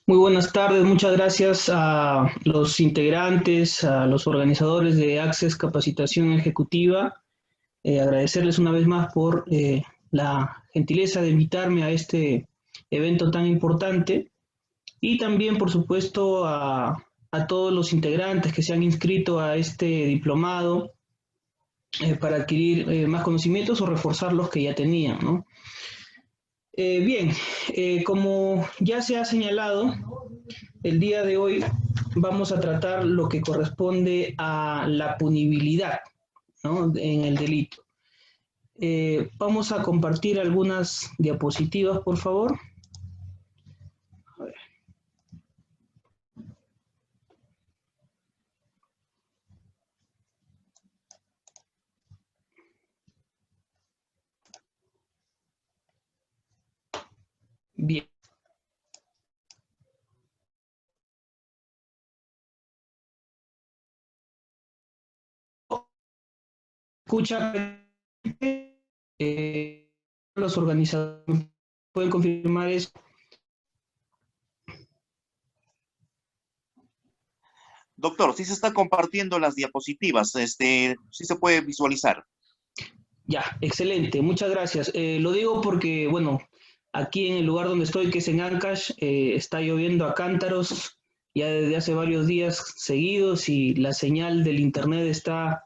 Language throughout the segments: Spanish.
Muy buenas tardes, muchas gracias a los integrantes, a los organizadores de Access Capacitación Ejecutiva. Agradecerles una vez más por la gentileza de invitarme a este evento tan importante y también, por supuesto, a todos los integrantes que se han inscrito a este diplomado para adquirir más conocimientos o reforzar los que ya tenían, ¿no? Bien, como ya se ha señalado, el día de hoy vamos a tratar lo que corresponde a la punibilidad, ¿no?, en el delito. Vamos a compartir algunas diapositivas, por favor. A ver. Bien. Escucha, los organizadores pueden confirmar eso. Doctor, sí se están compartiendo las diapositivas, sí se puede visualizar. Ya, excelente, muchas gracias. Lo digo porque, bueno, aquí en el lugar donde estoy, que es en Ancash, está lloviendo a cántaros ya desde hace varios días seguidos y la señal del internet está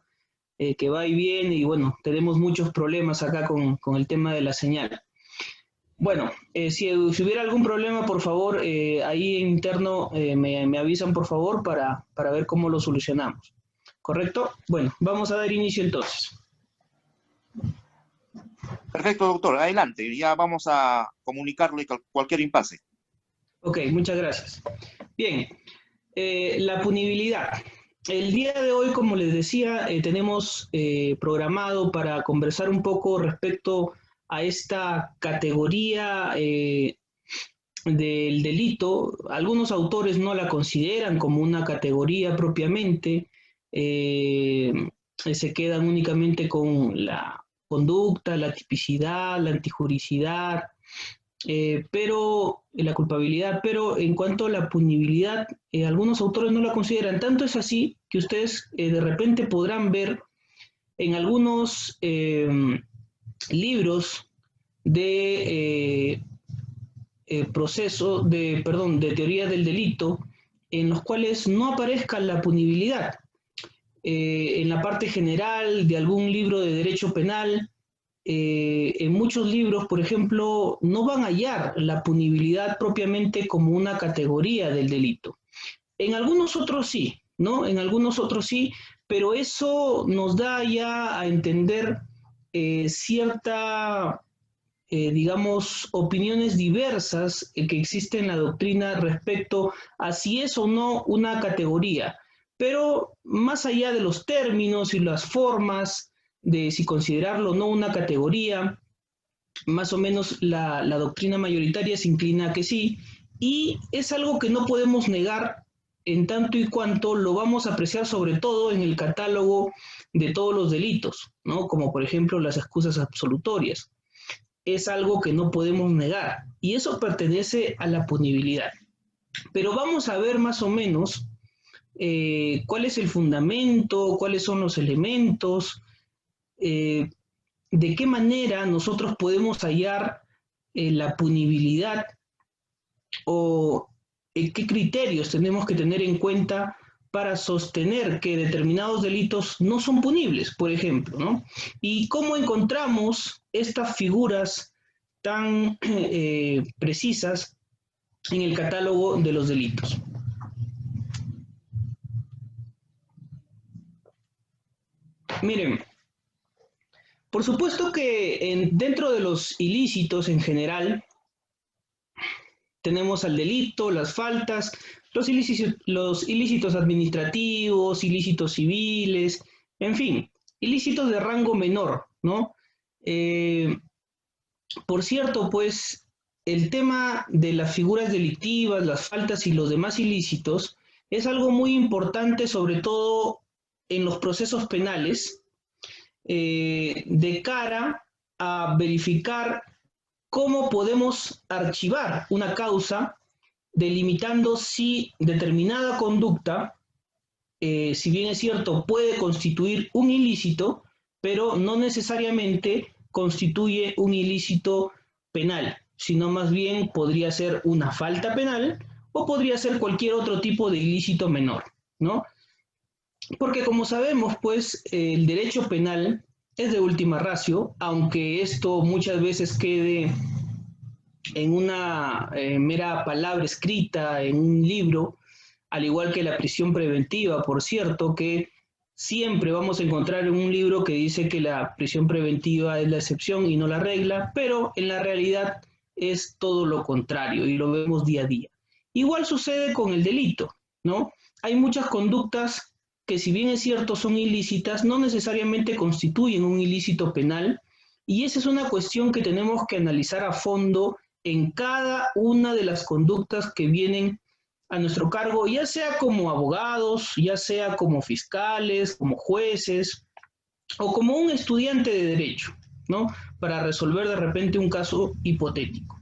que va y viene y bueno, tenemos muchos problemas acá con el tema de la señal. Bueno, si hubiera algún problema, por favor, ahí en interno me avisan, por favor, para ver cómo lo solucionamos. ¿Correcto? Bueno, vamos a dar inicio entonces. Perfecto, doctor, adelante, ya vamos a comunicarle cualquier impasse. Ok, muchas gracias. Bien, la punibilidad. El día de hoy, como les decía, tenemos programado para conversar un poco respecto a esta categoría del delito. Algunos autores no la consideran como una categoría propiamente, eh, se quedan únicamente con la conducta, la tipicidad, la antijuricidad, pero la culpabilidad, pero en cuanto a la punibilidad, algunos autores no la consideran. Tanto es así que ustedes de repente podrán ver en algunos libros de proceso, perdón, de teoría del delito, en los cuales no aparezca la punibilidad. En la parte general de algún libro de derecho penal, en muchos libros, por ejemplo, no van a hallar la punibilidad propiamente como una categoría del delito. En algunos otros sí, ¿no? En algunos otros sí, pero eso nos da ya a entender cierta, digamos, opiniones diversas que existen en la doctrina respecto a si es o no una categoría. Pero más allá de los términos y las formas de si considerarlo o no una categoría, más o menos la doctrina mayoritaria se inclina a que sí, y es algo que no podemos negar en tanto y cuanto lo vamos a apreciar sobre todo en el catálogo de todos los delitos, ¿no? Como por ejemplo las excusas absolutorias. Es algo que no podemos negar y eso pertenece a la punibilidad. Pero vamos a ver más o menos cuál es el fundamento, cuáles son los elementos, eh, de qué manera nosotros podemos hallar la punibilidad o qué criterios tenemos que tener en cuenta para sostener que determinados delitos no son punibles, por ejemplo, ¿no? Y cómo encontramos estas figuras tan precisas en el catálogo de los delitos. Miren, por supuesto que dentro de los ilícitos en general, tenemos al delito, las faltas, los ilícitos administrativos, ilícitos civiles, en fin, ilícitos de rango menor, ¿no? Eh, por cierto, pues el tema de las figuras delictivas, las faltas y los demás ilícitos es algo muy importante, sobre todo en los procesos penales, de cara a verificar cómo podemos archivar una causa delimitando si determinada conducta, si bien es cierto, puede constituir un ilícito, pero no necesariamente constituye un ilícito penal, sino más bien podría ser una falta penal o podría ser cualquier otro tipo de ilícito menor, ¿no? Porque como sabemos, pues el derecho penal es de última ratio, aunque esto muchas veces quede en una mera palabra escrita, en un libro, al igual que la prisión preventiva, por cierto, que siempre vamos a encontrar en un libro que dice que la prisión preventiva es la excepción y no la regla, pero en la realidad es todo lo contrario y lo vemos día a día. Igual sucede con el delito, ¿no? Hay muchas conductas que si bien es cierto son ilícitas, no necesariamente constituyen un ilícito penal y esa es una cuestión que tenemos que analizar a fondo en cada una de las conductas que vienen a nuestro cargo, ya sea como abogados, ya sea como fiscales, como jueces o como un estudiante de derecho, ¿no? Para resolver de repente un caso hipotético.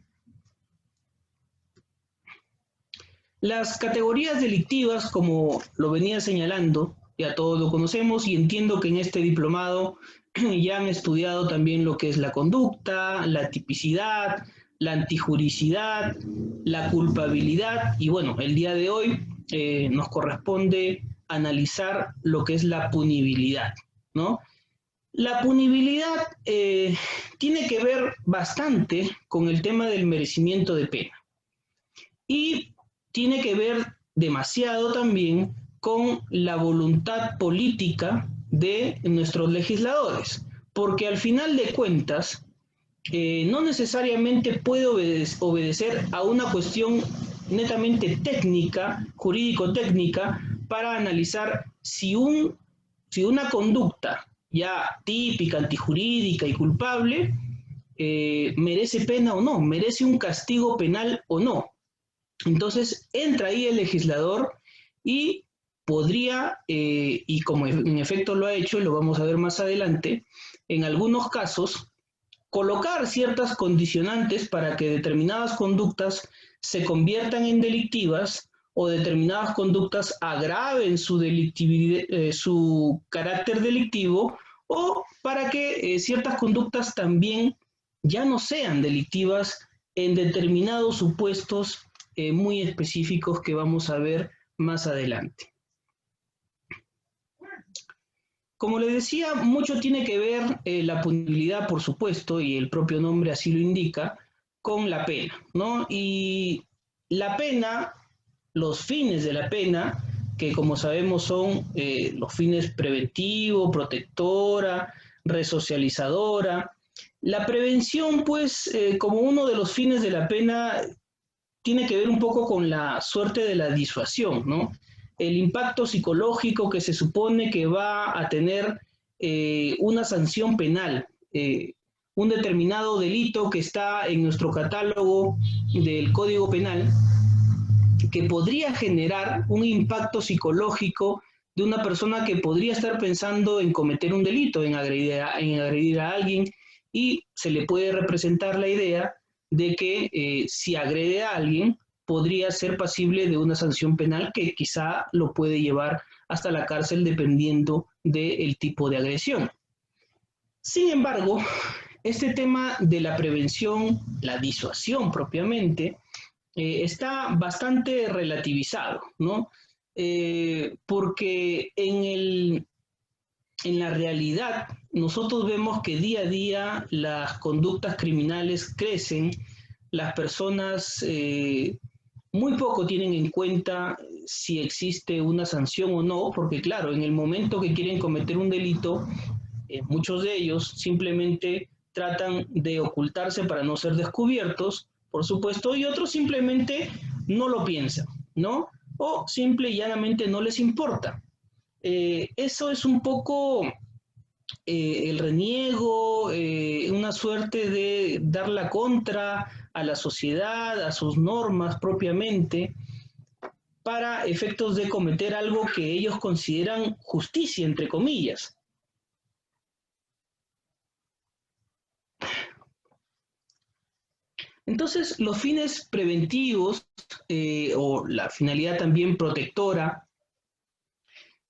Las categorías delictivas, como lo venía señalando, ya todos lo conocemos y entiendo que en este diplomado ya han estudiado también lo que es la conducta, la tipicidad, la antijuricidad, la culpabilidad y bueno, el día de hoy nos corresponde analizar lo que es la punibilidad, ¿no? La punibilidad tiene que ver bastante con el tema del merecimiento de pena y tiene que ver demasiado también con la voluntad política de nuestros legisladores, porque al final de cuentas no necesariamente puede obedecer a una cuestión netamente técnica, jurídico-técnica, para analizar si una conducta ya típica, antijurídica y culpable merece pena o no, merece un castigo penal o no. Entonces entra ahí el legislador y podría, y como en efecto lo ha hecho, y lo vamos a ver más adelante, en algunos casos, colocar ciertas condicionantes para que determinadas conductas se conviertan en delictivas o determinadas conductas agraven su carácter delictivo o para que ciertas conductas también ya no sean delictivas en determinados supuestos muy específicos que vamos a ver más adelante. Como les decía, mucho tiene que ver la punibilidad, por supuesto, y el propio nombre así lo indica, con la pena, ¿no? Y la pena, los fines de la pena, que como sabemos son los fines preventivo, protectora, resocializadora. La prevención, pues, como uno de los fines de la pena, tiene que ver un poco con la suerte de la disuasión, ¿no? El impacto psicológico que se supone que va a tener una sanción penal, un determinado delito que está en nuestro catálogo del Código Penal, que podría generar un impacto psicológico de una persona que podría estar pensando en cometer un delito, en agredir a alguien, y se le puede representar la idea de que si agrede a alguien podría ser pasible de una sanción penal que quizá lo puede llevar hasta la cárcel dependiendo del tipo de agresión. Sin embargo, este tema de la prevención, la disuasión propiamente, está bastante relativizado, ¿no? Porque en la realidad nosotros vemos que día a día las conductas criminales crecen, las personas muy poco tienen en cuenta si existe una sanción o no, porque claro, en el momento que quieren cometer un delito, muchos de ellos simplemente tratan de ocultarse para no ser descubiertos, por supuesto, y otros simplemente no lo piensan, ¿no? O simple y llanamente no les importa. Eso es un poco el reniego, una suerte de dar la contra a la sociedad, a sus normas propiamente, para efectos de cometer algo que ellos consideran justicia, entre comillas. Entonces, los fines preventivos o la finalidad también protectora,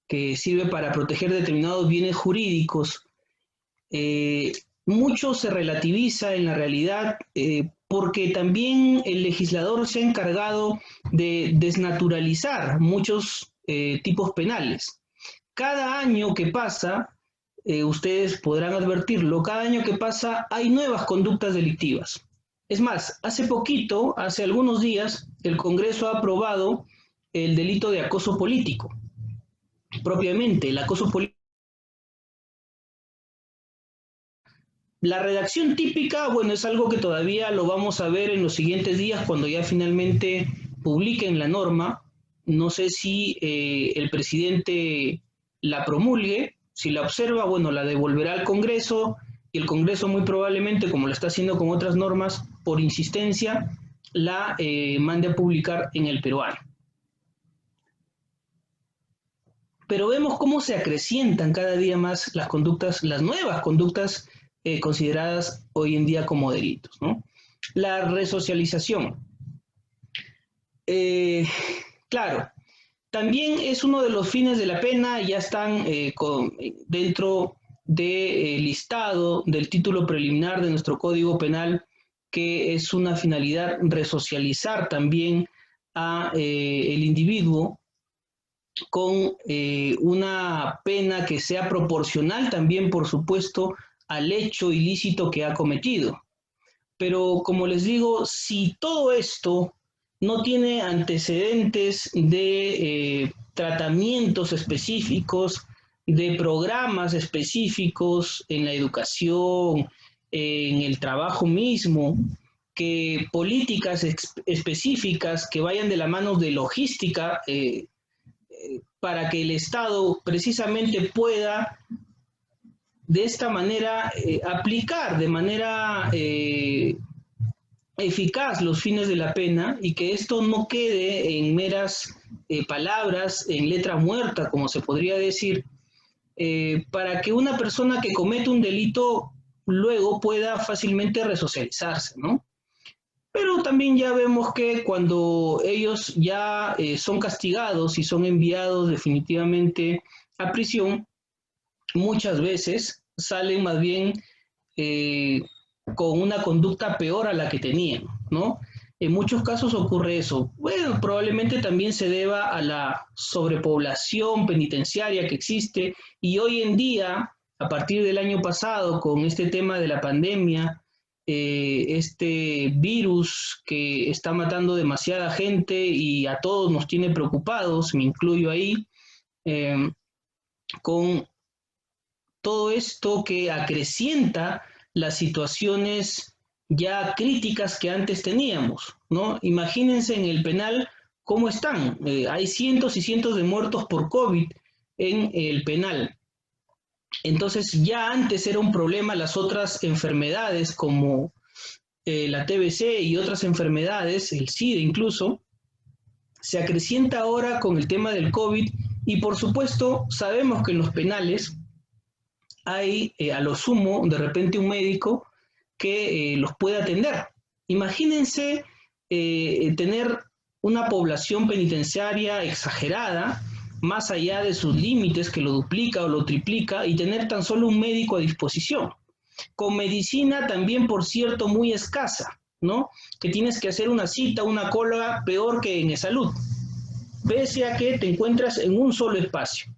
que sirve para proteger determinados bienes jurídicos, mucho se relativiza en la realidad porque también el legislador se ha encargado de desnaturalizar muchos tipos penales. Cada año que pasa, ustedes podrán advertirlo, cada año que pasa hay nuevas conductas delictivas. Es más, hace poquito, hace algunos días, el Congreso ha aprobado el delito de acoso político. Propiamente, el acoso político. La redacción típica, bueno, es algo que todavía lo vamos a ver en los siguientes días cuando ya finalmente publiquen la norma. No sé si el presidente la promulgue, si la observa, bueno, la devolverá al Congreso y el Congreso muy probablemente, como lo está haciendo con otras normas, por insistencia, la mande a publicar en el peruano. Pero vemos cómo se acrecientan cada día más las conductas, las nuevas conductas consideradas hoy en día como delitos, ¿no? La resocialización. Claro, también es uno de los fines de la pena, ya están dentro del listado del título preliminar de nuestro Código Penal, que es una finalidad resocializar también a el individuo con una pena que sea proporcional también, por supuesto, al hecho ilícito que ha cometido. Pero como les digo, si todo esto no tiene antecedentes de tratamientos específicos, de programas específicos en la educación, en el trabajo mismo, que políticas específicas que vayan de la mano de logística para que el Estado precisamente pueda de esta manera aplicar de manera eficaz los fines de la pena y que esto no quede en meras palabras, en letra muerta, como se podría decir, para que una persona que comete un delito luego pueda fácilmente resocializarse, ¿no? Pero también ya vemos que cuando ellos ya son castigados y son enviados definitivamente a prisión, muchas veces salen más bien con una conducta peor a la que tenían, ¿no? En muchos casos ocurre eso. Bueno, probablemente también se deba a la sobrepoblación penitenciaria que existe y hoy en día, a partir del año pasado, con este tema de la pandemia, este virus que está matando demasiada gente y a todos nos tiene preocupados, me incluyo ahí, con todo esto que acrecienta las situaciones ya críticas que antes teníamos, ¿no? Imagínense en el penal cómo están. Hay cientos y cientos de muertos por COVID en el penal. Entonces ya antes era un problema las otras enfermedades como la TBC y otras enfermedades, el SIDA incluso, se acrecienta ahora con el tema del COVID y por supuesto sabemos que en los penales hay a lo sumo de repente un médico que los puede atender. Imagínense tener una población penitenciaria exagerada, más allá de sus límites, que lo duplica o lo triplica, y tener tan solo un médico a disposición. Con medicina también, por cierto, muy escasa, ¿no? Que tienes que hacer una cita, una cola, peor que en salud, pese a que te encuentras en un solo espacio,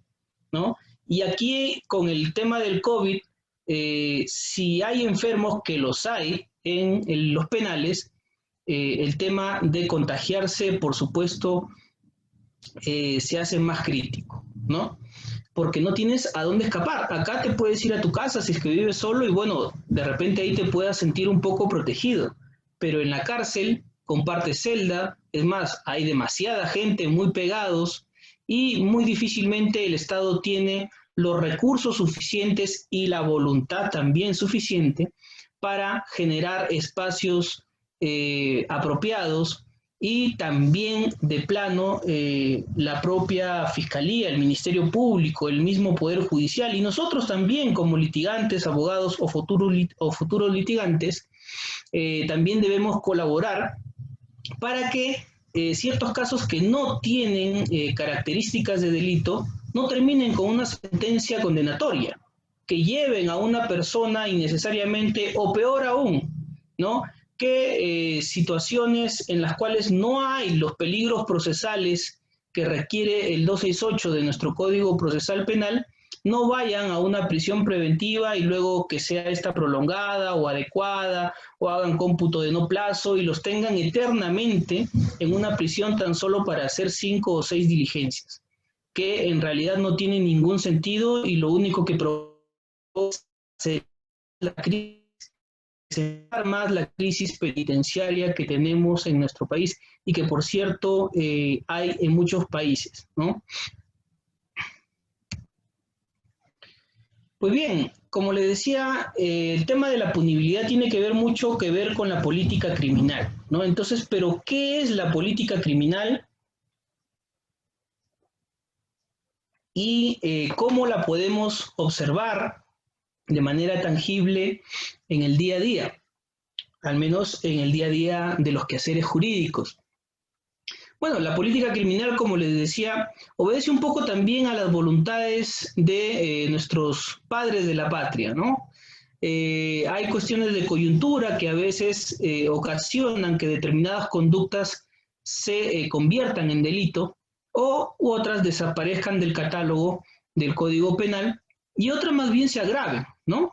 ¿no? Y aquí, con el tema del COVID, si hay enfermos, que los hay en los penales, el tema de contagiarse, por supuesto, se hace más crítico, ¿no? Porque no tienes a dónde escapar. Acá te puedes ir a tu casa si es que vives solo y bueno, de repente ahí te puedas sentir un poco protegido. Pero en la cárcel compartes celda, es más, hay demasiada gente muy pegados y muy difícilmente el Estado tiene los recursos suficientes y la voluntad también suficiente para generar espacios apropiados y también de plano la propia Fiscalía, el Ministerio Público, el mismo Poder Judicial y nosotros también como litigantes, abogados o futuros litigantes, también debemos colaborar para que ciertos casos que no tienen características de delito no terminen con una sentencia condenatoria, que lleven a una persona innecesariamente, o peor aún, ¿no?, que situaciones en las cuales no hay los peligros procesales que requiere el 268 de nuestro Código Procesal Penal, no vayan a una prisión preventiva y luego que sea esta prolongada o adecuada, o hagan cómputo de no plazo y los tengan eternamente en una prisión tan solo para hacer 5 o 6 diligencias, que en realidad no tiene ningún sentido y lo único que provoca es la crisis, más la crisis penitenciaria que tenemos en nuestro país y que, por cierto, hay en muchos países, ¿no? Pues bien, como le decía, el tema de la punibilidad tiene que ver mucho que ver con la política criminal, ¿no? Entonces, ¿pero qué es la política criminal? Y cómo la podemos observar de manera tangible en el día a día, al menos en el día a día de los quehaceres jurídicos. Bueno, la política criminal, como les decía, obedece un poco también a las voluntades de nuestros padres de la patria, ¿no? Hay cuestiones de coyuntura que a veces ocasionan que determinadas conductas se conviertan en delito u otras desaparezcan del catálogo del Código Penal y otras más bien se agraven, ¿no?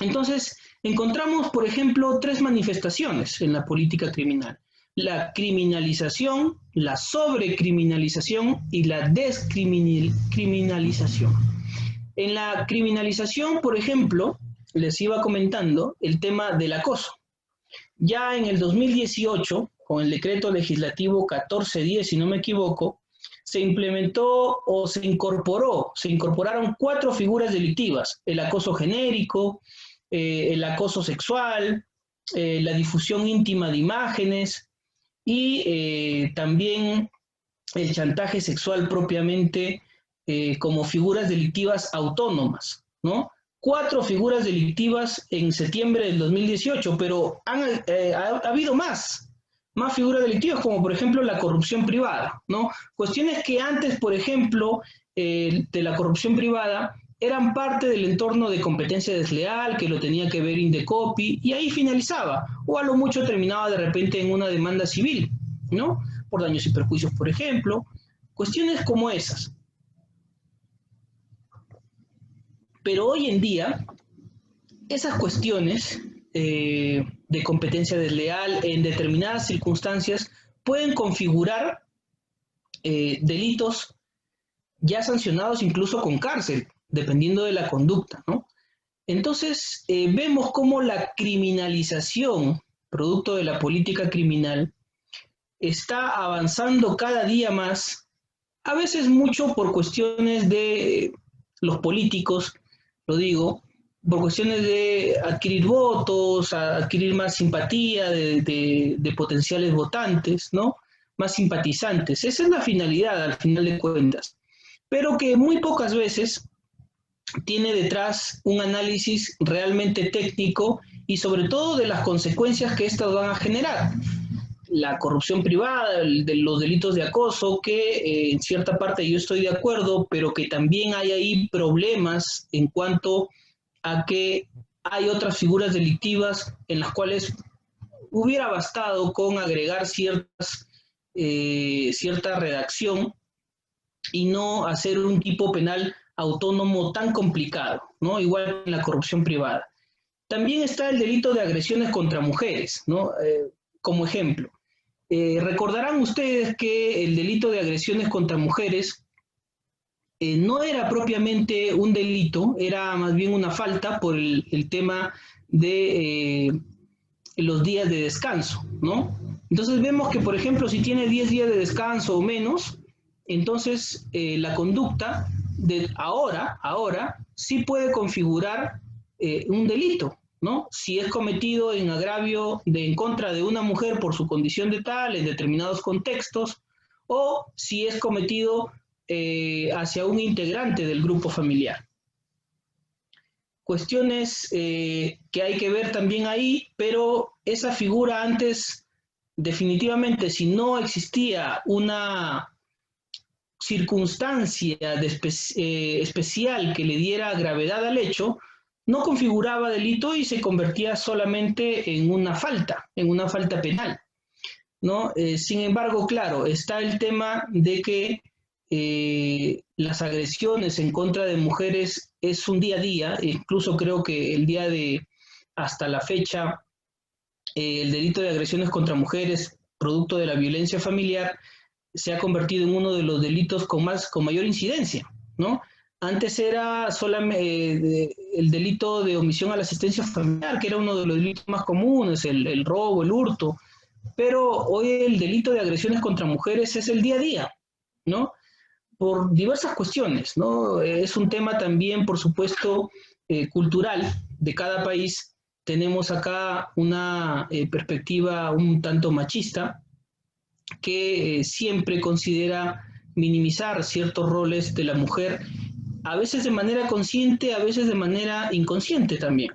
Entonces, encontramos, por ejemplo, 3 manifestaciones en la política criminal: la criminalización, la sobrecriminalización y la descriminalización. En la criminalización, por ejemplo, les iba comentando el tema del acoso. Ya en el 2018, con el decreto legislativo 1410, si no me equivoco, se implementó o se incorporaron 4 figuras delictivas: el acoso genérico, el acoso sexual, la difusión íntima de imágenes y también el chantaje sexual propiamente como figuras delictivas autónomas, ¿no? 4 figuras delictivas en septiembre del 2018, pero ha habido más figuras delictivas, como por ejemplo la corrupción privada, ¿no? Cuestiones que antes, por ejemplo, de la corrupción privada, eran parte del entorno de competencia desleal, que lo tenía que ver Indecopi, y ahí finalizaba, o a lo mucho terminaba de repente en una demanda civil, ¿no? Por daños y perjuicios, por ejemplo, cuestiones como esas. Pero hoy en día, esas cuestiones de competencia desleal en determinadas circunstancias pueden configurar delitos ya sancionados incluso con cárcel, dependiendo de la conducta, ¿no? Entonces, vemos cómo la criminalización, producto de la política criminal, está avanzando cada día más, a veces mucho por cuestiones de los políticos, lo digo, por cuestiones de adquirir votos, adquirir más simpatía de potenciales votantes, ¿no? Más simpatizantes. Esa es la finalidad, al final de cuentas. Pero que muy pocas veces tiene detrás un análisis realmente técnico y sobre todo de las consecuencias que estas van a generar. La corrupción privada, de los delitos de acoso, que en cierta parte yo estoy de acuerdo, pero que también hay ahí problemas en cuanto a que hay otras figuras delictivas en las cuales hubiera bastado con agregar cierta redacción y no hacer un tipo penal autónomo tan complicado, ¿no? Igual en la corrupción privada. También está el delito de agresiones contra mujeres, ¿no? Como ejemplo. Recordarán ustedes que el delito de agresiones contra mujeres no era propiamente un delito, era más bien una falta por el tema de los días de descanso, ¿no? Entonces vemos que, por ejemplo, si tiene 10 días de descanso o menos, entonces la conducta de ahora sí puede configurar un delito, ¿no? Si es cometido en agravio en contra de una mujer por su condición de tal, en determinados contextos, o si es cometido hacia un integrante del grupo familiar. cuestiones que hay que ver también ahí, pero esa figura antes, definitivamente, si no existía una circunstancia especial que le diera gravedad al hecho, no configuraba delito y se convertía solamente en una falta penal, ¿no? Sin embargo, claro, está el tema de que las agresiones en contra de mujeres es un día a día, incluso creo que hasta la fecha, el delito de agresiones contra mujeres, producto de la violencia familiar, se ha convertido en uno de los delitos con mayor incidencia, ¿no? Antes era solamente el delito de omisión a la asistencia familiar, que era uno de los delitos más comunes, el robo, el hurto, pero hoy el delito de agresiones contra mujeres es el día a día, ¿no? Por diversas cuestiones, ¿no? Es un tema también, por supuesto, cultural de cada país. Tenemos acá una perspectiva un tanto machista que siempre considera minimizar ciertos roles de la mujer, a veces de manera consciente, a veces de manera inconsciente también.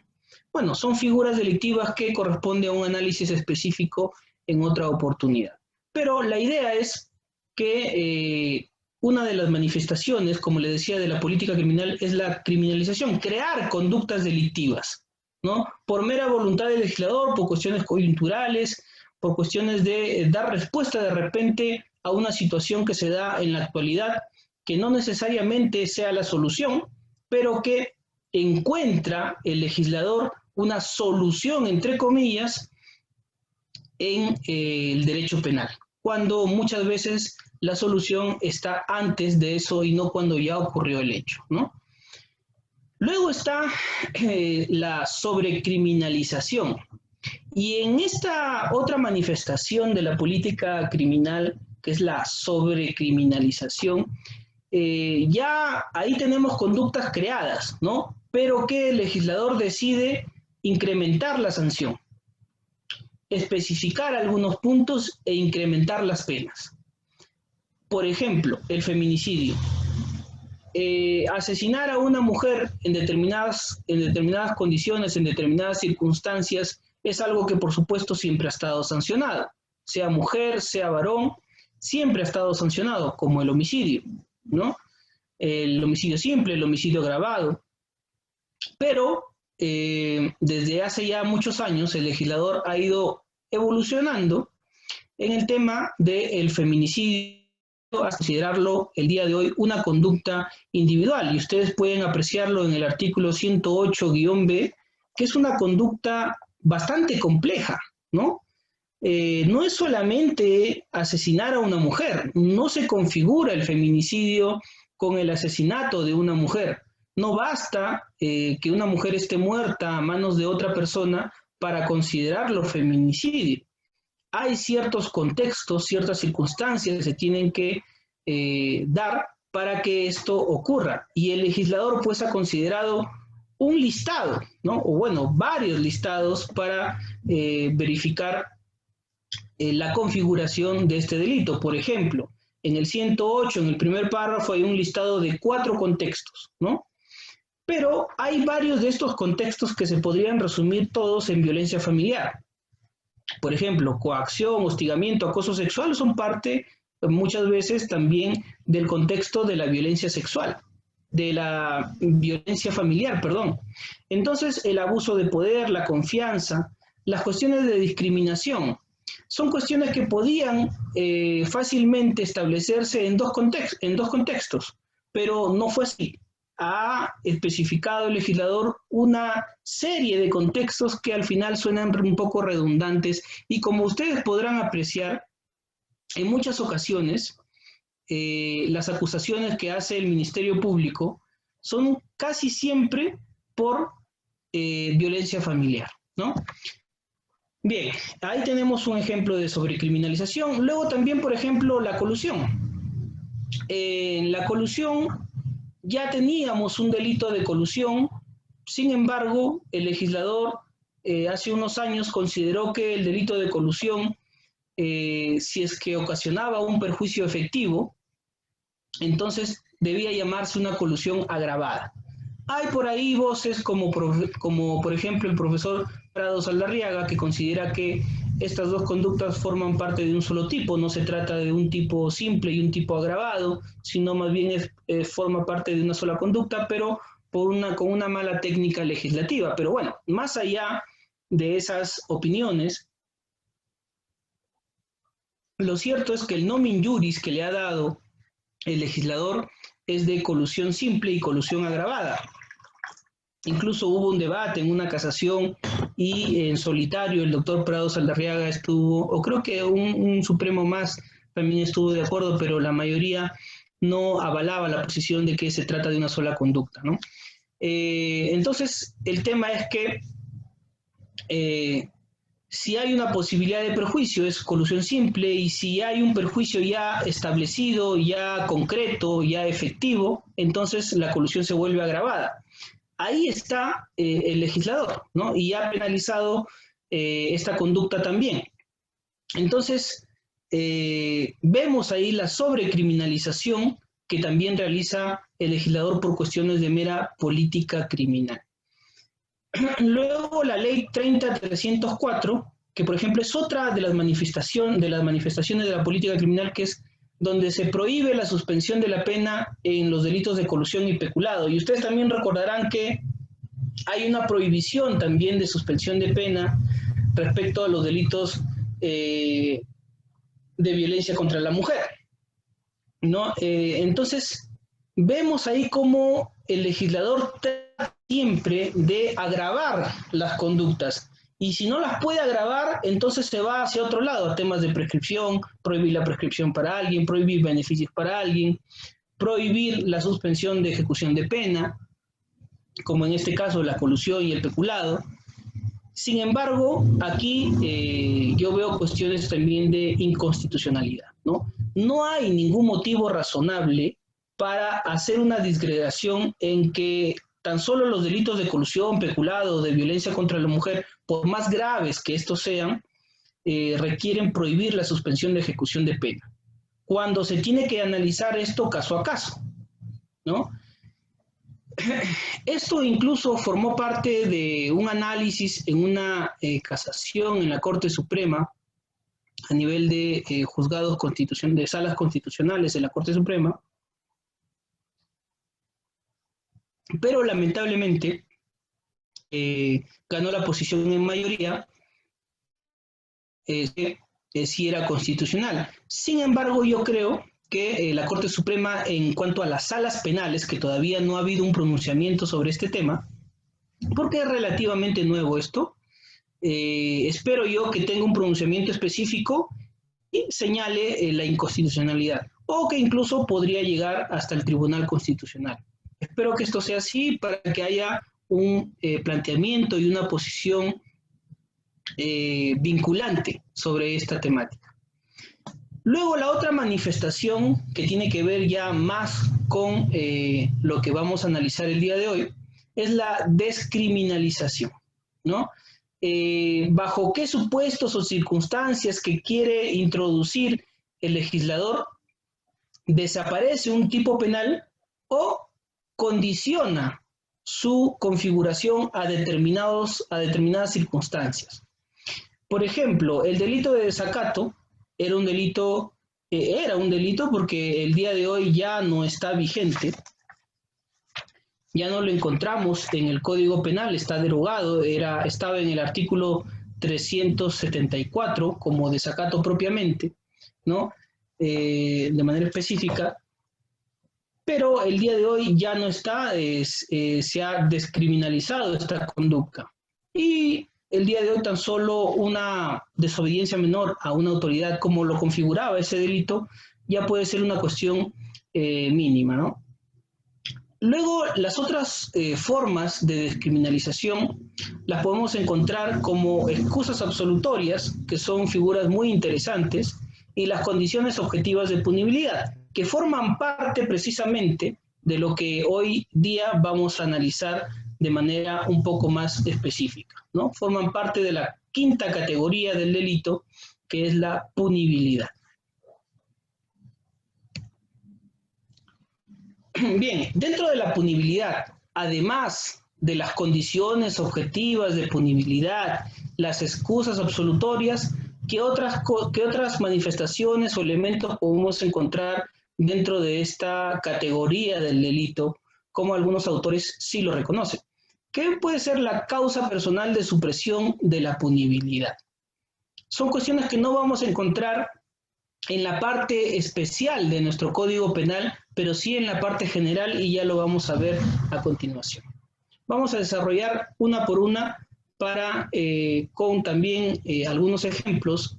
Bueno, son figuras delictivas que corresponde a un análisis específico en otra oportunidad. Pero la idea es que una de las manifestaciones, como le decía, de la política criminal es la criminalización, crear conductas delictivas, ¿no? Por mera voluntad del legislador, por cuestiones coyunturales, por cuestiones de dar respuesta de repente a una situación que se da en la actualidad, que no necesariamente sea la solución, pero que encuentra el legislador una solución, entre comillas, en el derecho penal, cuando muchas veces la solución está antes de eso y no cuando ya ocurrió el hecho, ¿no? Luego está la sobrecriminalización. Y en esta otra manifestación de la política criminal, que es la sobrecriminalización, ya ahí tenemos conductas creadas, ¿no? Pero que el legislador decide incrementar la sanción, especificar algunos puntos e incrementar las penas. Por ejemplo, el feminicidio. Asesinar a una mujer en determinadas condiciones, en determinadas circunstancias, es algo que por supuesto siempre ha estado sancionado. Sea mujer, sea varón, siempre ha estado sancionado, como el homicidio, ¿no? El homicidio simple, el homicidio agravado. Pero desde hace ya muchos años el legislador ha ido evolucionando en el tema del feminicidio, a considerarlo el día de hoy una conducta individual. Y ustedes pueden apreciarlo en el artículo 108-B, que es una conducta bastante compleja, ¿no? No es solamente asesinar a una mujer, no se configura el feminicidio con el asesinato de una mujer. No basta que una mujer esté muerta a manos de otra persona para considerarlo feminicidio. Hay ciertos contextos, ciertas circunstancias que se tienen que dar para que esto ocurra. Y el legislador pues ha considerado un listado, ¿no? O bueno, varios listados para verificar la configuración de este delito. Por ejemplo, en el 108, en el primer párrafo, hay un listado de 4 contextos, ¿no? Pero hay varios de estos contextos que se podrían resumir todos en violencia familiar. Por ejemplo, coacción, hostigamiento, acoso sexual son parte muchas veces también del contexto de la violencia sexual, de la violencia familiar, perdón. Entonces, el abuso de poder, la confianza, las cuestiones de discriminación, son cuestiones que podían fácilmente establecerse en dos contextos, pero no fue así. Ha especificado el legislador una serie de contextos que al final suenan un poco redundantes y como ustedes podrán apreciar, en muchas ocasiones las acusaciones que hace el Ministerio Público son casi siempre por violencia familiar, ¿no? Bien, ahí tenemos un ejemplo de sobrecriminalización. Luego también, por ejemplo, la colusión. En la colusión ya teníamos un delito de colusión, sin embargo, el legislador hace unos años consideró que el delito de colusión, si es que ocasionaba un perjuicio efectivo, entonces debía llamarse una colusión agravada. Hay por ahí voces como por ejemplo el profesor Prado Saldarriaga, que considera que estas dos conductas forman parte de un solo tipo, no se trata de un tipo simple y un tipo agravado, sino más bien forma parte de una sola conducta, pero con una mala técnica legislativa. Pero bueno, más allá de esas opiniones, lo cierto es que el nomen juris que le ha dado el legislador es de colusión simple y colusión agravada. Incluso hubo un debate en una casación y en solitario el doctor Prado Saldarriaga estuvo, o creo que un supremo más también estuvo de acuerdo, pero la mayoría no avalaba la posición de que se trata de una sola conducta, ¿no? Entonces, el tema es que si hay una posibilidad de perjuicio es colusión simple, y si hay un perjuicio ya establecido, ya concreto, ya efectivo, entonces la colusión se vuelve agravada. Ahí está el legislador, ¿no? Y ha penalizado esta conducta también. Entonces, vemos ahí la sobrecriminalización que también realiza el legislador por cuestiones de mera política criminal. Luego la ley 30.304, que por ejemplo es otra de las manifestaciones de la política criminal, que es donde se prohíbe la suspensión de la pena en los delitos de colusión y peculado. Y ustedes también recordarán que hay una prohibición también de suspensión de pena respecto a los delitos de violencia contra la mujer, ¿no? Entonces, vemos ahí cómo el legislador trata siempre de agravar las conductas. Y si no las puede agravar, entonces se va hacia otro lado, a temas de prescripción, prohibir la prescripción para alguien, prohibir beneficios para alguien, prohibir la suspensión de ejecución de pena, como en este caso la colusión y el peculado. Sin embargo, aquí yo veo cuestiones también de inconstitucionalidad, ¿no? No hay ningún motivo razonable para hacer una disgregación en que tan solo los delitos de colusión, peculado, de violencia contra la mujer, por más graves que estos sean, requieren prohibir la suspensión de ejecución de pena, cuando se tiene que analizar esto caso a caso, ¿no? Esto incluso formó parte de un análisis en una casación en la Corte Suprema a nivel de juzgados de salas constitucionales de la Corte Suprema, pero lamentablemente ganó la posición en mayoría si era constitucional. Sin embargo, yo creo que la Corte Suprema, en cuanto a las salas penales, que todavía no ha habido un pronunciamiento sobre este tema, porque es relativamente nuevo esto, espero yo que tenga un pronunciamiento específico y señale la inconstitucionalidad, o que incluso podría llegar hasta el Tribunal Constitucional. Espero que esto sea así para que haya un planteamiento y una posición vinculante sobre esta temática. Luego la otra manifestación que tiene que ver ya más con lo que vamos a analizar el día de hoy es la descriminalización, ¿no? ¿Bajo qué supuestos o circunstancias que quiere introducir el legislador desaparece un tipo penal o condiciona su configuración a determinadas circunstancias? Por ejemplo, el delito de desacato era un delito porque el día de hoy ya no está vigente, ya no lo encontramos en el Código Penal, está derogado, estaba en el artículo 374 como desacato propiamente, ¿no? De manera específica, pero el día de hoy ya no está, se ha descriminalizado esta conducta. Y el día de hoy tan solo una desobediencia menor a una autoridad, como lo configuraba ese delito, ya puede ser una cuestión mínima, ¿no? Luego, las otras formas de descriminalización las podemos encontrar como excusas absolutorias, que son figuras muy interesantes, y las condiciones objetivas de punibilidad, que forman parte precisamente de lo que hoy día vamos a analizar de manera un poco más específica, ¿no? Forman parte de la quinta categoría del delito, que es la punibilidad. Bien, dentro de la punibilidad además de las condiciones objetivas de punibilidad, las excusas absolutorias, ¿qué otras manifestaciones o elementos podemos encontrar dentro de esta categoría del delito, como algunos autores sí lo reconocen? ¿Qué puede ser la causa personal de supresión de la punibilidad? Son cuestiones que no vamos a encontrar en la parte especial de nuestro Código Penal, pero sí en la parte general, y ya lo vamos a ver a continuación. Vamos a desarrollar una por una para, con también algunos ejemplos,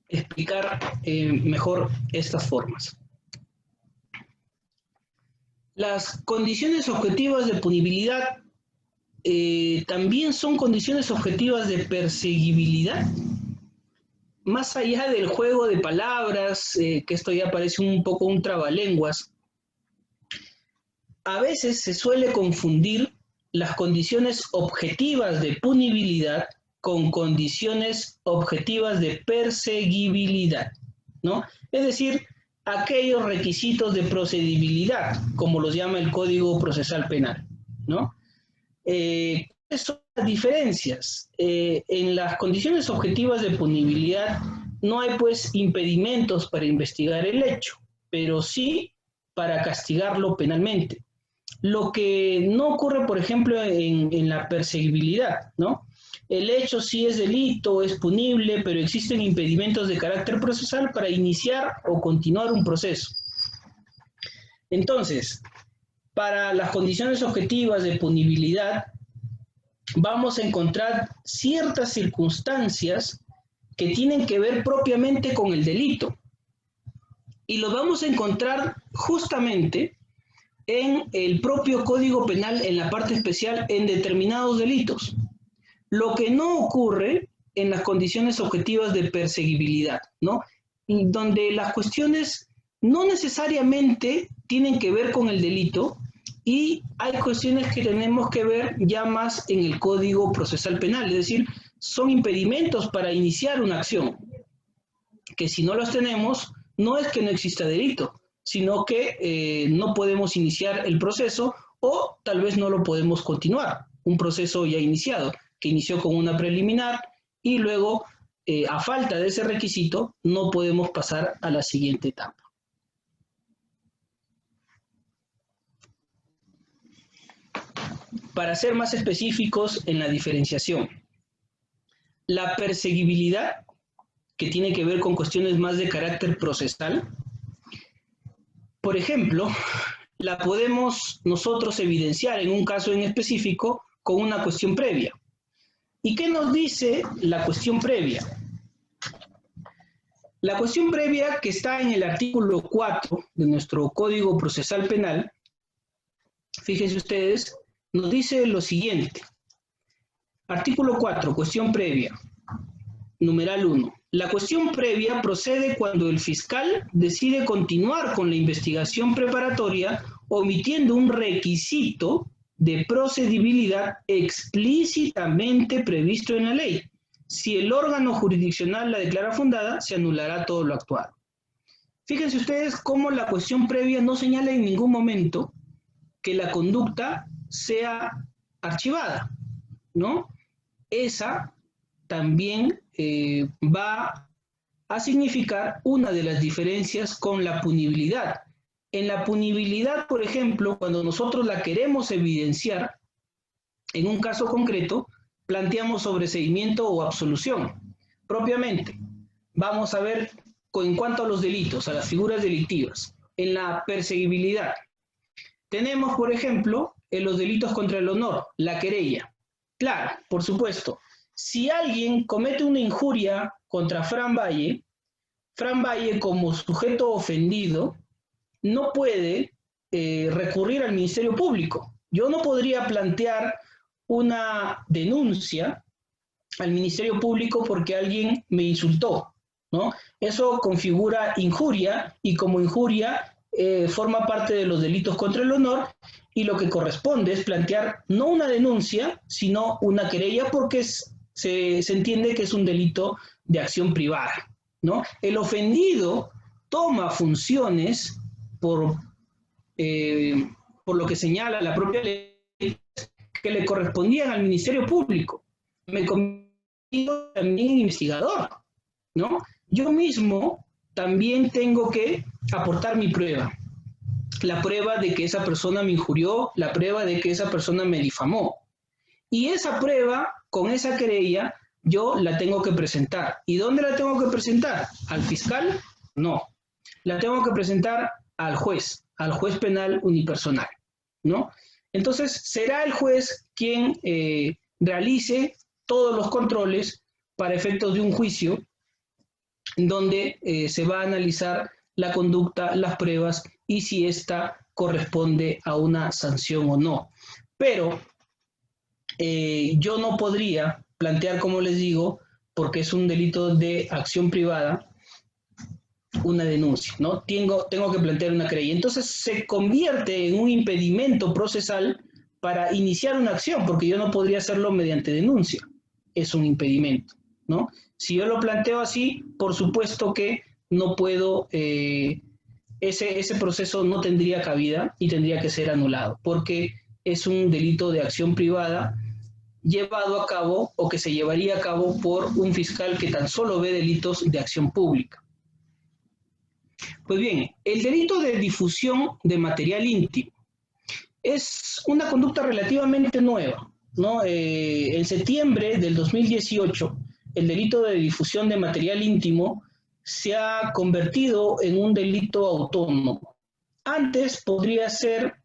explicar mejor estas formas. Las condiciones objetivas de punibilidad también son condiciones objetivas de perseguibilidad. Más allá del juego de palabras, que esto ya parece un poco un trabalenguas, a veces se suele confundir las condiciones objetivas de punibilidad con condiciones objetivas de perseguibilidad, ¿no? Es decir, aquellos requisitos de procedibilidad, como los llama el Código Procesal Penal, ¿no? ¿Cuáles son las diferencias? En las condiciones objetivas de punibilidad no hay pues impedimentos para investigar el hecho, pero sí para castigarlo penalmente. Lo que no ocurre, por ejemplo, en la perseguibilidad, ¿no? El hecho sí es delito, es punible, pero existen impedimentos de carácter procesal para iniciar o continuar un proceso. Entonces, para las condiciones objetivas de punibilidad, vamos a encontrar ciertas circunstancias que tienen que ver propiamente con el delito. Y lo vamos a encontrar justamente en el propio Código Penal, en la parte especial, en determinados delitos. Lo que no ocurre en las condiciones objetivas de perseguibilidad, ¿no? Donde las cuestiones no necesariamente tienen que ver con el delito y hay cuestiones que tenemos que ver ya más en el Código Procesal Penal, es decir, son impedimentos para iniciar una acción, que si no los tenemos, no es que no exista delito, sino que no podemos iniciar el proceso o tal vez no lo podemos continuar, un proceso ya iniciado, que inició con una preliminar y luego, a falta de ese requisito, no podemos pasar a la siguiente etapa. Para ser más específicos en la diferenciación, la perseguibilidad, que tiene que ver con cuestiones más de carácter procesal, por ejemplo, la podemos nosotros evidenciar en un caso en específico con una cuestión previa. ¿Y qué nos dice la cuestión previa? La cuestión previa, que está en el artículo 4 de nuestro Código Procesal Penal, fíjense ustedes, nos dice lo siguiente. Artículo 4, cuestión previa, numeral 1. La cuestión previa procede cuando el fiscal decide continuar con la investigación preparatoria omitiendo un requisito de procedibilidad explícitamente previsto en la ley. Si el órgano jurisdiccional la declara fundada, se anulará todo lo actuado. Fíjense ustedes cómo la cuestión previa no señala en ningún momento que la conducta sea archivada, ¿no? Esa también va a significar una de las diferencias con la punibilidad. En la punibilidad, por ejemplo, cuando nosotros la queremos evidenciar, en un caso concreto, planteamos sobreseimiento o absolución. Propiamente, vamos a ver en cuanto a los delitos, a las figuras delictivas. En la perseguibilidad, tenemos, por ejemplo, en los delitos contra el honor, la querella. Claro, por supuesto, si alguien comete una injuria contra Fran Valle como sujeto ofendido, no puede recurrir al Ministerio Público. Yo no podría plantear una denuncia al Ministerio Público porque alguien me insultó, ¿no? Eso configura injuria y como injuria forma parte de los delitos contra el honor y lo que corresponde es plantear no una denuncia, sino una querella porque se entiende que es un delito de acción privada, ¿no? El ofendido toma funciones por por lo que señala la propia ley, que le correspondían al Ministerio Público. Me convierto también en investigador, ¿no? Yo mismo también tengo que aportar mi prueba. La prueba de que esa persona me injurió, la prueba de que esa persona me difamó. Y esa prueba, con esa querella, yo la tengo que presentar. ¿Y dónde la tengo que presentar? ¿Al fiscal? No. La tengo que presentar al juez penal unipersonal, ¿no? Entonces, será el juez quien realice todos los controles para efectos de un juicio, donde se va a analizar la conducta, las pruebas y si ésta corresponde a una sanción o no. Pero yo no podría plantear, como les digo, porque es un delito de acción privada, una denuncia, ¿no? Tengo que plantear una querella. Entonces se convierte en un impedimento procesal para iniciar una acción, porque yo no podría hacerlo mediante denuncia. Es un impedimento, ¿no? Si yo lo planteo así, por supuesto que no puedo, ese proceso no tendría cabida y tendría que ser anulado, porque es un delito de acción privada llevado a cabo o que se llevaría a cabo por un fiscal que tan solo ve delitos de acción pública. Pues bien, el delito de difusión de material íntimo es una conducta relativamente nueva, ¿no? En septiembre del 2018, el delito de difusión de material íntimo se ha convertido en un delito autónomo. Antes podría ser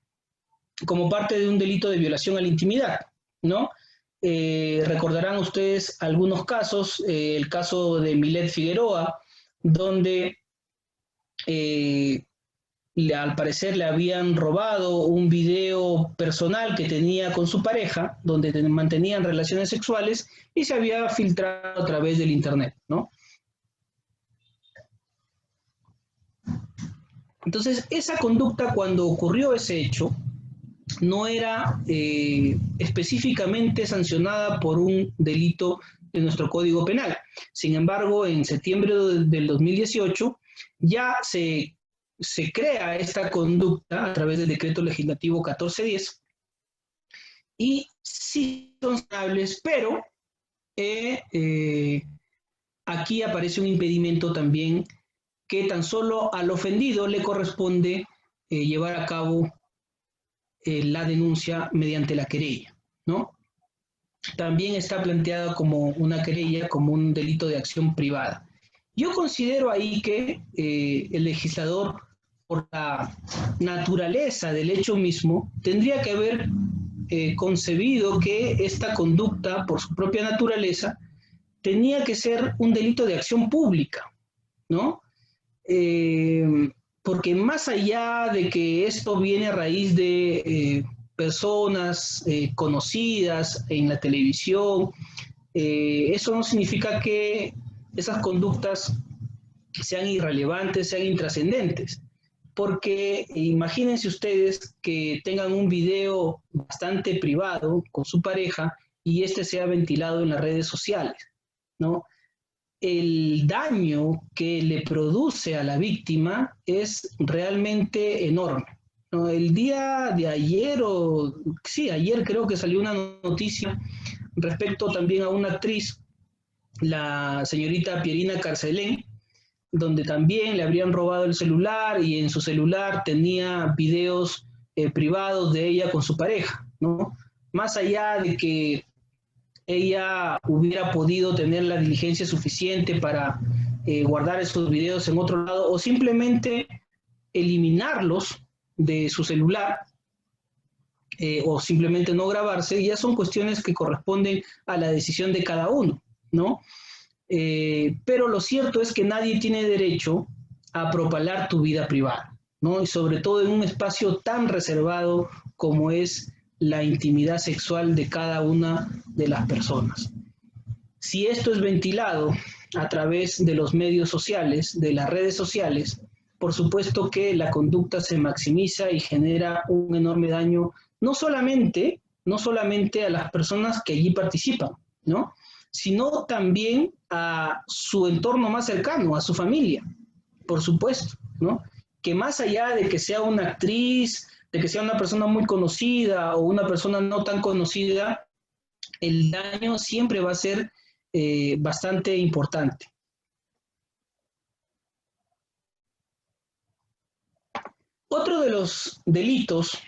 como parte de un delito de violación a la intimidad, ¿no? Recordarán ustedes algunos casos, el caso de Milet Figueroa, donde al parecer le habían robado un video personal que tenía con su pareja, donde mantenían relaciones sexuales y se había filtrado a través del internet, ¿no? Entonces, esa conducta, cuando ocurrió ese hecho, no era específicamente sancionada por un delito de nuestro Código Penal. Sin embargo, en septiembre del 2018 ya se crea esta conducta a través del decreto legislativo 1410 y sí son sancionables, pero aquí aparece un impedimento también, que tan solo al ofendido le corresponde llevar a cabo la denuncia mediante la querella, ¿no? También está planteada como una querella, como un delito de acción privada. Yo considero ahí que el legislador, por la naturaleza del hecho mismo, tendría que haber concebido que esta conducta, por su propia naturaleza, tenía que ser un delito de acción pública, ¿no? Porque más allá de que esto viene a raíz de personas conocidas en la televisión, eso no significa que esas conductas sean irrelevantes, sean intrascendentes. Porque imagínense ustedes que tengan un video bastante privado con su pareja y este sea ventilado en las redes sociales, ¿no? El daño que le produce a la víctima es realmente enorme, ¿no? El día de ayer, ayer creo que salió una noticia respecto también a una actriz, la señorita Pierina Carcelén, donde también le habrían robado el celular y en su celular tenía videos privados de ella con su pareja, ¿no? Más allá de que ella hubiera podido tener la diligencia suficiente para guardar esos videos en otro lado o simplemente eliminarlos de su celular o simplemente no grabarse, ya son cuestiones que corresponden a la decisión de cada uno, ¿no? Pero lo cierto es que nadie tiene derecho a propalar tu vida privada, ¿no? Y sobre todo en un espacio tan reservado como es la intimidad sexual de cada una de las personas. Si esto es ventilado a través de los medios sociales, de las redes sociales, por supuesto que la conducta se maximiza y genera un enorme daño, no solamente a las personas que allí participan, ¿no? Sino también a su entorno más cercano, a su familia, por supuesto, ¿no? que más allá de que sea una actriz, de que sea una persona muy conocida o una persona no tan conocida, el daño siempre va a ser bastante importante. Otro de los delitos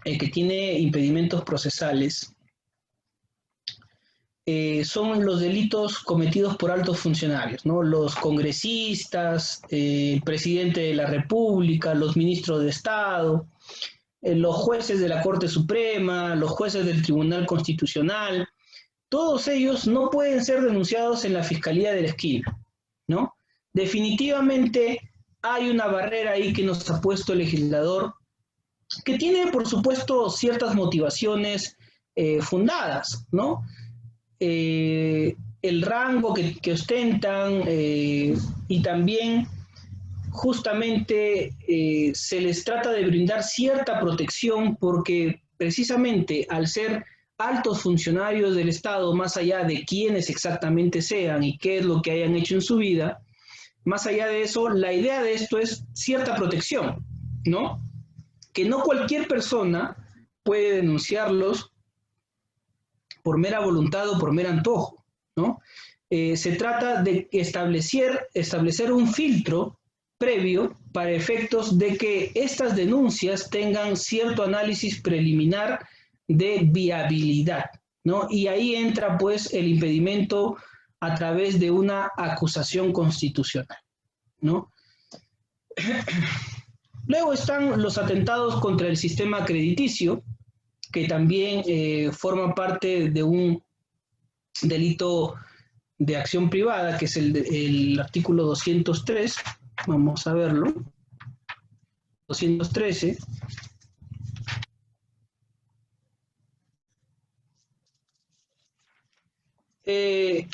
que tiene impedimentos procesales son los delitos cometidos por altos funcionarios, ¿no? Los congresistas, el presidente de la República, los ministros de Estado, los jueces de la Corte Suprema, los jueces del Tribunal Constitucional, todos ellos no pueden ser denunciados en la Fiscalía de la Esquina, ¿no? Definitivamente hay una barrera ahí que nos ha puesto el legislador, que tiene, por supuesto, ciertas motivaciones fundadas, ¿no? El rango que ostentan y también justamente se les trata de brindar cierta protección porque precisamente al ser altos funcionarios del Estado, más allá de quiénes exactamente sean y qué es lo que hayan hecho en su vida, más allá de eso, la idea de esto es cierta protección, ¿no? Que no cualquier persona puede denunciarlos por mera voluntad o por mero antojo, ¿no? Se trata de establecer un filtro previo para efectos de que estas denuncias tengan cierto análisis preliminar de viabilidad, ¿no? Y ahí entra pues el impedimento a través de una acusación constitucional, ¿no? Luego están los atentados contra el sistema crediticio, que también forma parte de un delito de acción privada, que es el artículo 203, vamos a verlo, 213. En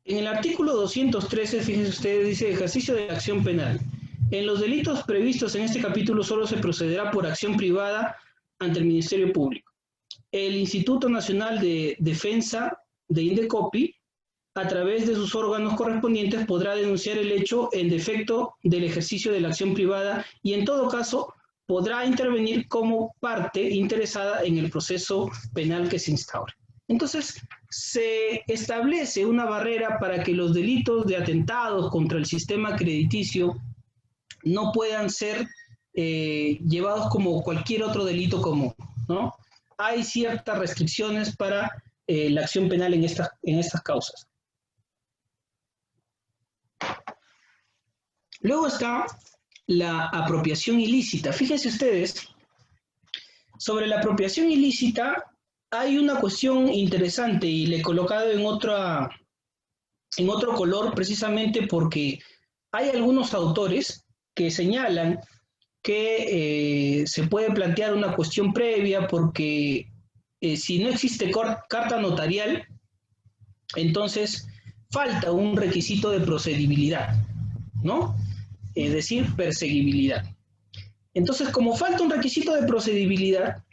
el artículo 213, fíjense ustedes, dice ejercicio de acción penal. En los delitos previstos en este capítulo solo se procederá por acción privada ante el Ministerio Público. El Instituto Nacional de Defensa de Indecopi, a través de sus órganos correspondientes, podrá denunciar el hecho en defecto del ejercicio de la acción privada y en todo caso podrá intervenir como parte interesada en el proceso penal que se instaure. Entonces, se establece una barrera para que los delitos de atentados contra el sistema crediticio no puedan ser llevados como cualquier otro delito común, ¿no? Hay ciertas restricciones para la acción penal en estas causas. Luego está la apropiación ilícita. Fíjense ustedes, sobre la apropiación ilícita hay una cuestión interesante y le he colocado en otro color precisamente porque hay algunos autores que señalan que se puede plantear una cuestión previa porque si no existe carta notarial, entonces falta un requisito de procedibilidad, ¿no? Es decir, perseguibilidad. Entonces, como falta un requisito de procedibilidad,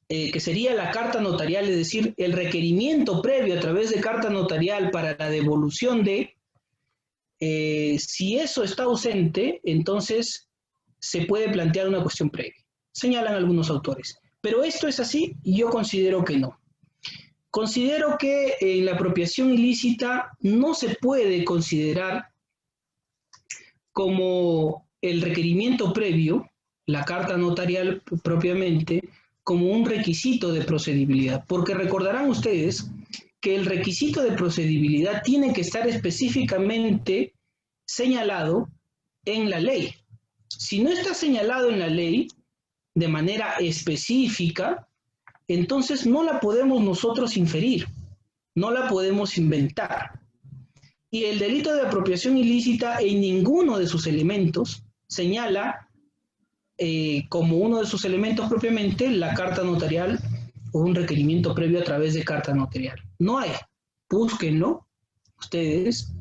que sería la carta notarial, es decir, el requerimiento previo a través de carta notarial para la devolución de, si eso está ausente, entonces se puede plantear una cuestión previa. Señalan algunos autores. Pero esto es así y yo considero que no. Considero que en la apropiación ilícita no se puede considerar como el requerimiento previo, la carta notarial propiamente, como un requisito de procedibilidad, porque recordarán ustedes que el requisito de procedibilidad tiene que estar específicamente señalado en la ley. Si no está señalado en la ley de manera específica, entonces no la podemos nosotros inferir, no la podemos inventar. Y el delito de apropiación ilícita en ninguno de sus elementos señala como uno de sus elementos propiamente la carta notarial o un requerimiento previo a través de carta notarial. No hay. Búsquenlo ustedes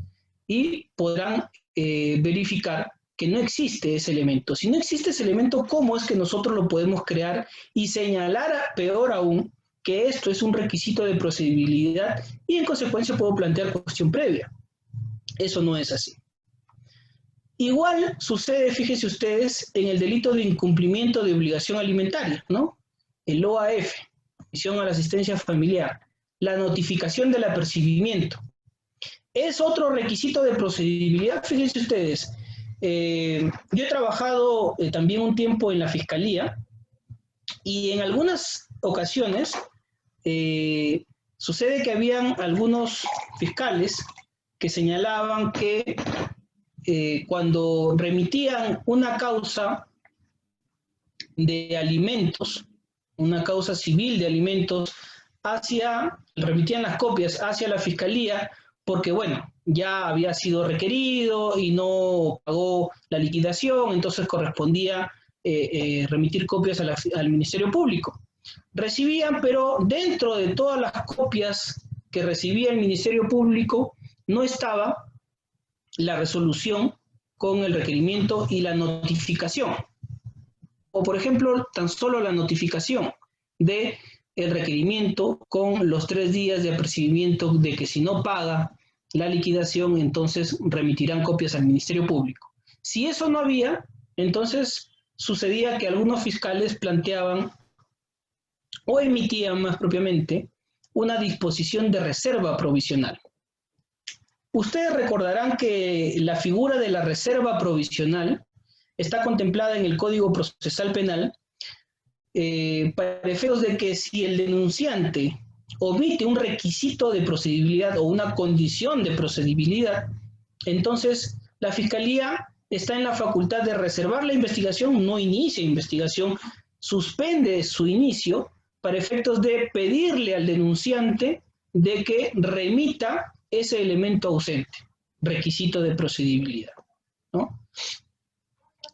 y podrán verificar que no existe ese elemento. Si no existe ese elemento, ¿cómo es que nosotros lo podemos crear y señalar, peor aún, que esto es un requisito de procedibilidad y en consecuencia puedo plantear cuestión previa? Eso no es así. Igual sucede, fíjense ustedes, en el delito de incumplimiento de obligación alimentaria, ¿no? El OAF, omisión a la asistencia familiar, la notificación del apercibimiento. Es otro requisito de procedibilidad, fíjense ustedes. Yo he trabajado también un tiempo en la Fiscalía y en algunas ocasiones sucede que habían algunos fiscales que señalaban que cuando remitían una causa de alimentos, una causa civil de alimentos, remitían las copias hacia la Fiscalía, porque bueno, ya había sido requerido y no pagó la liquidación, entonces correspondía remitir copias al Ministerio Público. Recibían, pero dentro de todas las copias que recibía el Ministerio Público no estaba la resolución con el requerimiento y la notificación. O por ejemplo, tan solo la notificación de el requerimiento con los 3 días de apercibimiento de que si no paga la liquidación, entonces remitirán copias al Ministerio Público. Si eso no había, entonces sucedía que algunos fiscales planteaban o emitían más propiamente una disposición de reserva provisional. Ustedes recordarán que la figura de la reserva provisional está contemplada en el Código Procesal Penal para efectos de que si el denunciante omite un requisito de procedibilidad o una condición de procedibilidad, entonces la Fiscalía está en la facultad de reservar la investigación, no inicia investigación, suspende su inicio para efectos de pedirle al denunciante de que remita ese elemento ausente, requisito de procedibilidad, ¿no?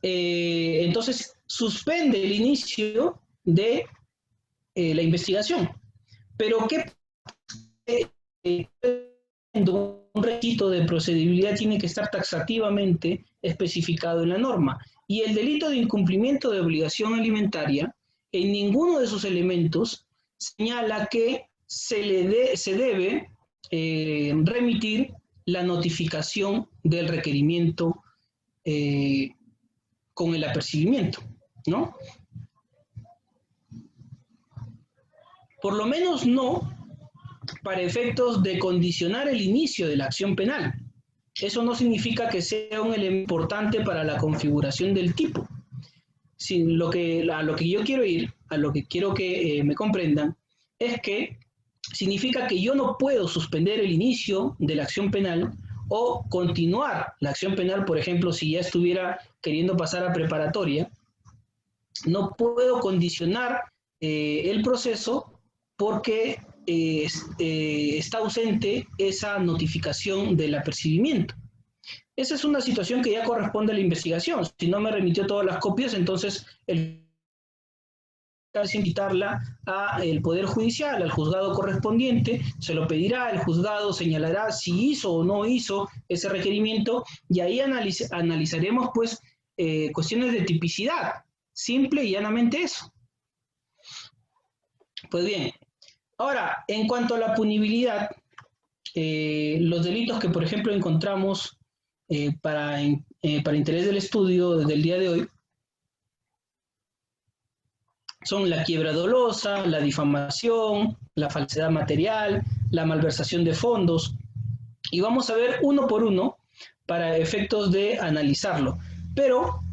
Entonces, suspende el inicio de la investigación. Pero ¿qué un requisito de procedibilidad tiene que estar taxativamente especificado en la norma? Y el delito de incumplimiento de obligación alimentaria, en ninguno de sus elementos señala que se debe remitir la notificación del requerimiento con el apercibimiento, ¿no? Por lo menos no para efectos de condicionar el inicio de la acción penal. Eso no significa que sea un elemento importante para la configuración del tipo. Si a lo que yo quiero ir, a lo que quiero que me comprendan, es que significa que yo no puedo suspender el inicio de la acción penal o continuar la acción penal, por ejemplo, si ya estuviera queriendo pasar a preparatoria, no puedo condicionar el proceso porque está ausente esa notificación del apercibimiento. Esa es una situación que ya corresponde a la investigación. Si no me remitió todas las copias, entonces es invitarla al Poder Judicial, al juzgado correspondiente, se lo pedirá, el juzgado señalará si hizo o no hizo ese requerimiento y ahí analizaremos pues cuestiones de tipicidad, simple y llanamente eso. Pues bien, ahora, en cuanto a la punibilidad, los delitos que por ejemplo encontramos para interés del estudio del día de hoy, son la quiebra dolosa, la difamación, la falsedad material, la malversación de fondos. Y vamos a ver uno por uno para efectos de analizarlo. Pero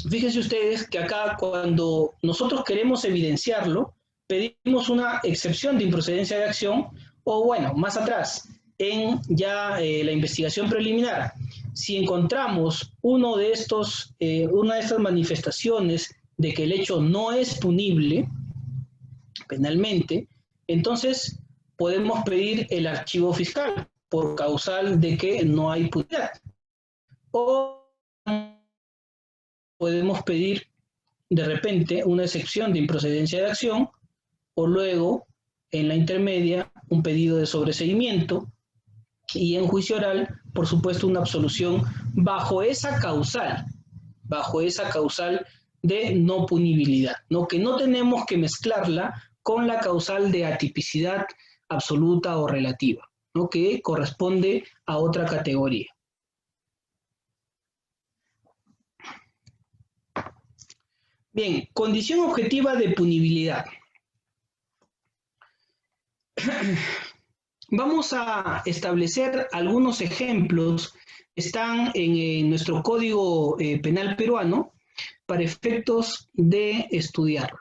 fíjense ustedes que acá cuando nosotros queremos evidenciarlo, pedimos una excepción de improcedencia de acción o bueno, más atrás, en ya la investigación preliminar. Si encontramos una de estas manifestaciones de que el hecho no es punible penalmente, entonces podemos pedir el archivo fiscal por causal de que no hay punidad. O podemos pedir de repente una excepción de improcedencia de acción o luego en la intermedia un pedido de sobreseimiento y en juicio oral, por supuesto, una absolución bajo esa causal de no punibilidad, ¿no? Que no tenemos que mezclarla con la causal de atipicidad absoluta o relativa, ¿no? Que corresponde a otra categoría. Bien, condición objetiva de punibilidad. Vamos a establecer algunos ejemplos que están en nuestro Código Penal peruano para efectos de estudiarlo.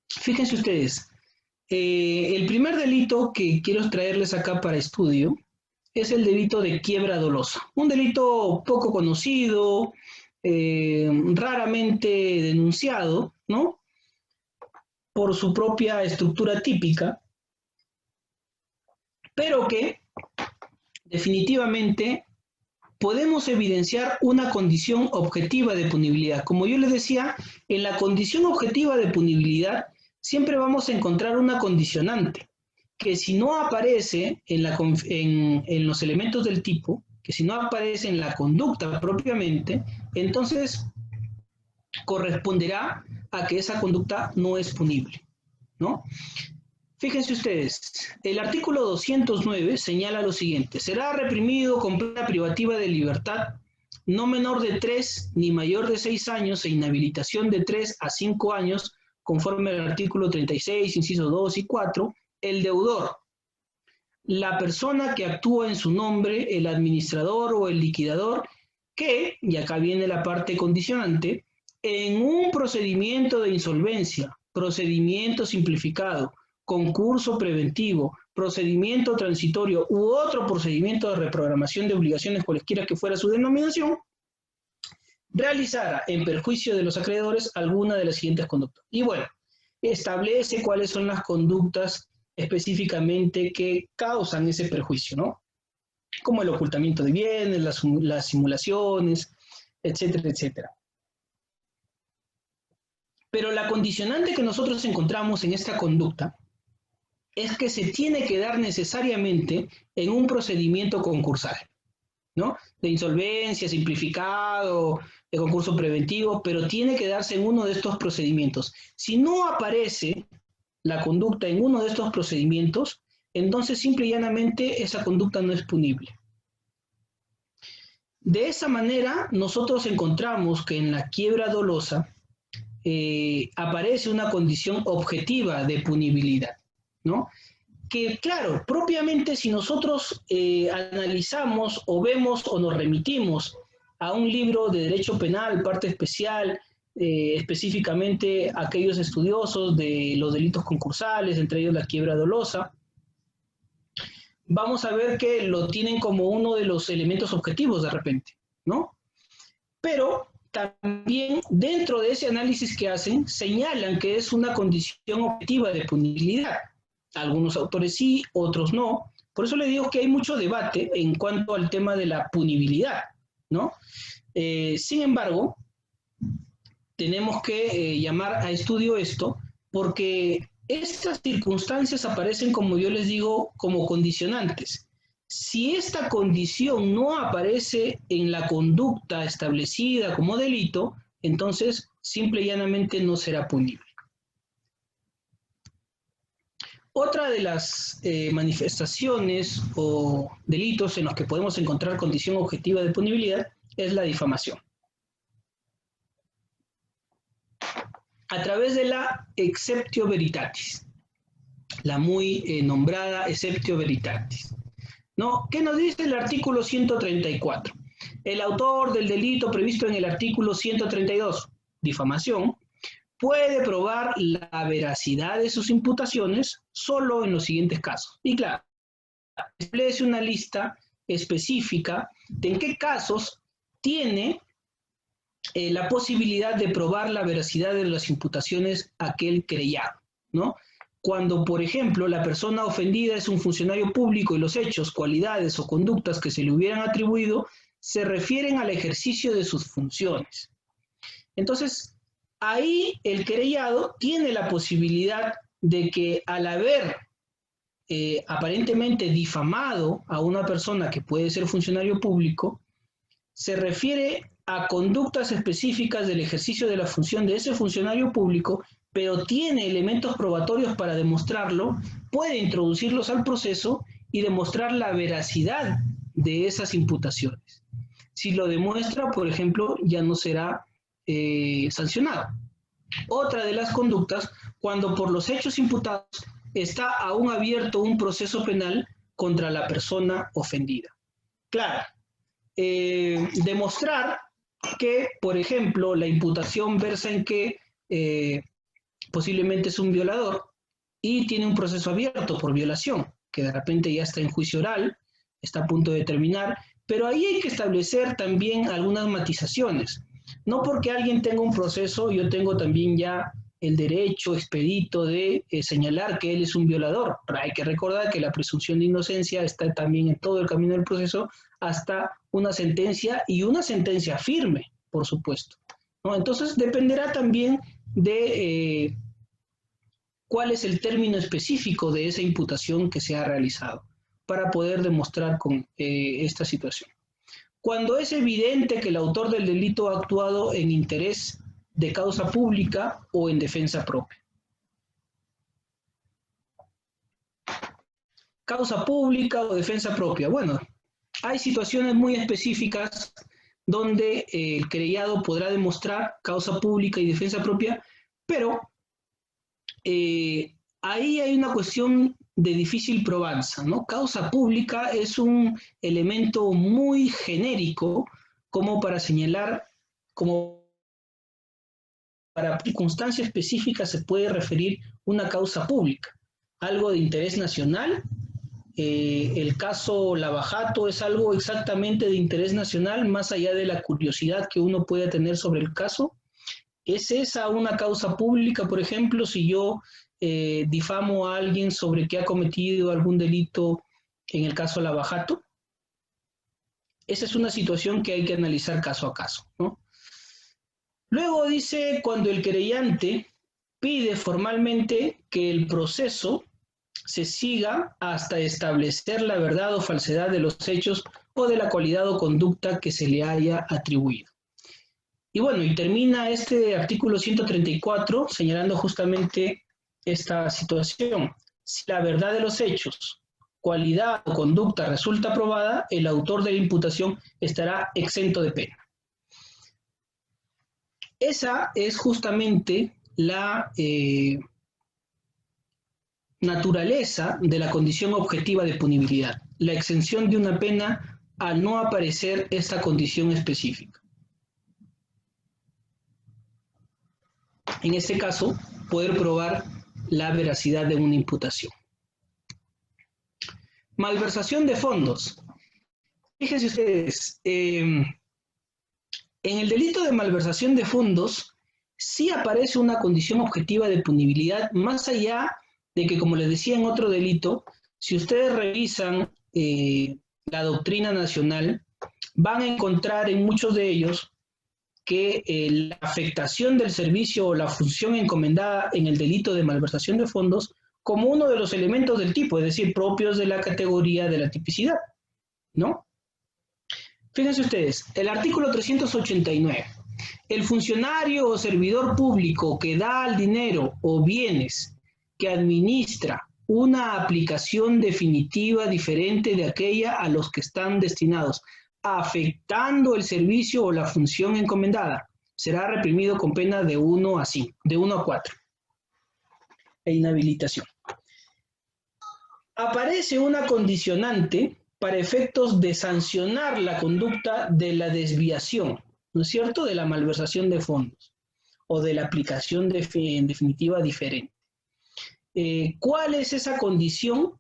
Fíjense ustedes, el primer delito que quiero traerles acá para estudio es el delito de quiebra dolosa. Un delito poco conocido, raramente denunciado, ¿no? Por su propia estructura típica, pero que definitivamente podemos evidenciar una condición objetiva de punibilidad. Como yo les decía, en la condición objetiva de punibilidad siempre vamos a encontrar una condicionante, que si no aparece en los elementos del tipo, que si no aparece en la conducta propiamente, entonces corresponderá a que esa conducta no es punible, ¿no? Fíjense ustedes, el artículo 209 señala lo siguiente: será reprimido con pena privativa de libertad no menor de 3 ni mayor de 6 años e inhabilitación de 3 a 5 años, conforme al artículo 36, incisos 2 y 4, el deudor, la persona que actúa en su nombre, el administrador o el liquidador, que, y acá viene la parte condicionante, en un procedimiento de insolvencia, procedimiento simplificado, concurso preventivo, procedimiento transitorio u otro procedimiento de reprogramación de obligaciones cualesquiera que fuera su denominación, realizara en perjuicio de los acreedores alguna de las siguientes conductas. Y bueno, establece cuáles son las conductas específicamente que causan ese perjuicio, ¿no? Como el ocultamiento de bienes, las simulaciones, etcétera, etcétera. Pero la condicionante que nosotros encontramos en esta conducta es que se tiene que dar necesariamente en un procedimiento concursal, ¿no? De insolvencia, simplificado, de concurso preventivo, pero tiene que darse en uno de estos procedimientos. Si no aparece la conducta en uno de estos procedimientos, entonces simple y llanamente esa conducta no es punible. De esa manera, nosotros encontramos que en la quiebra dolosa aparece una condición objetiva de punibilidad, ¿no? Que claro, propiamente si nosotros analizamos o vemos o nos remitimos a un libro de derecho penal, parte especial, específicamente aquellos estudiosos de los delitos concursales, entre ellos la quiebra dolosa, vamos a ver que lo tienen como uno de los elementos objetivos de repente, ¿no? Pero también dentro de ese análisis que hacen, señalan que es una condición objetiva de punibilidad. Algunos autores sí, otros no. Por eso le digo que hay mucho debate en cuanto al tema de la punibilidad, ¿no? Sin embargo, tenemos que llamar a estudio esto porque estas circunstancias aparecen, como yo les digo, como condicionantes. Si esta condición no aparece en la conducta establecida como delito, entonces simple y llanamente no será punible. Otra de las manifestaciones o delitos en los que podemos encontrar condición objetiva de punibilidad es la difamación. A través de la exceptio veritatis, la muy nombrada exceptio veritatis, ¿no? ¿Qué nos dice el artículo 134? El autor del delito previsto en el artículo 132, difamación, puede probar la veracidad de sus imputaciones solo en los siguientes casos. Y claro, establece una lista específica de en qué casos tiene la posibilidad de probar la veracidad de las imputaciones a aquel querellado, ¿no? Cuando, por ejemplo, la persona ofendida es un funcionario público y los hechos, cualidades o conductas que se le hubieran atribuido se refieren al ejercicio de sus funciones. Entonces, ahí el querellado tiene la posibilidad de que al haber aparentemente difamado a una persona que puede ser funcionario público, se refiere a conductas específicas del ejercicio de la función de ese funcionario público, pero tiene elementos probatorios para demostrarlo, puede introducirlos al proceso y demostrar la veracidad de esas imputaciones. Si lo demuestra, por ejemplo, ya no será sancionado. Otra de las conductas, cuando por los hechos imputados está aún abierto un proceso penal contra la persona ofendida. Claro, demostrar que, por ejemplo, la imputación versa en que posiblemente es un violador y tiene un proceso abierto por violación, que de repente ya está en juicio oral, está a punto de terminar, pero ahí hay que establecer también algunas matizaciones. No porque alguien tenga un proceso, yo tengo también ya el derecho expedito de señalar que él es un violador. Pero hay que recordar que la presunción de inocencia está también en todo el camino del proceso hasta una sentencia, y una sentencia firme, por supuesto, ¿no? Entonces dependerá también de cuál es el término específico de esa imputación que se ha realizado para poder demostrar con esta situación. Cuando es evidente que el autor del delito ha actuado en interés de causa pública o en defensa propia. Causa pública o defensa propia. Bueno, hay situaciones muy específicas donde el querellado podrá demostrar causa pública y defensa propia, pero ahí hay una cuestión de difícil probanza, ¿no? Causa pública es un elemento muy genérico como para señalar, como para circunstancia específica se puede referir una causa pública, algo de interés nacional. El caso Lavajato es algo exactamente de interés nacional, más allá de la curiosidad que uno puede tener sobre el caso. ¿Es esa una causa pública, por ejemplo, si yo difamo a alguien sobre que ha cometido algún delito en el caso Lavajato? Esa es una situación que hay que analizar caso a caso, ¿no? Luego dice, cuando el querellante pide formalmente que el proceso se siga hasta establecer la verdad o falsedad de los hechos o de la cualidad o conducta que se le haya atribuido. Y bueno, y termina este artículo 134 señalando justamente esta situación. Si la verdad de los hechos, cualidad o conducta resulta probada, el autor de la imputación estará exento de pena. Esa es justamente la naturaleza de la condición objetiva de punibilidad, la exención de una pena al no aparecer esta condición específica. En este caso, poder probar la veracidad de una imputación. Malversación de fondos. Fíjense ustedes, en el delito de malversación de fondos sí aparece una condición objetiva de punibilidad, más allá de que, como les decía en otro delito, si ustedes revisan la doctrina nacional, van a encontrar en muchos de ellos que la afectación del servicio o la función encomendada en el delito de malversación de fondos como uno de los elementos del tipo, es decir, propios de la categoría de la tipicidad, ¿no? Fíjense ustedes, el artículo 389. El funcionario o servidor público que da el dinero o bienes que administra una aplicación definitiva diferente de aquella a los que están destinados, afectando el servicio o la función encomendada, será reprimido con pena de 1 a 4 e inhabilitación. Aparece una condicionante para efectos de sancionar la conducta de la desviación, ¿no es cierto?, de la malversación de fondos o de la aplicación en definitiva diferente. ¿Cuál es esa condición?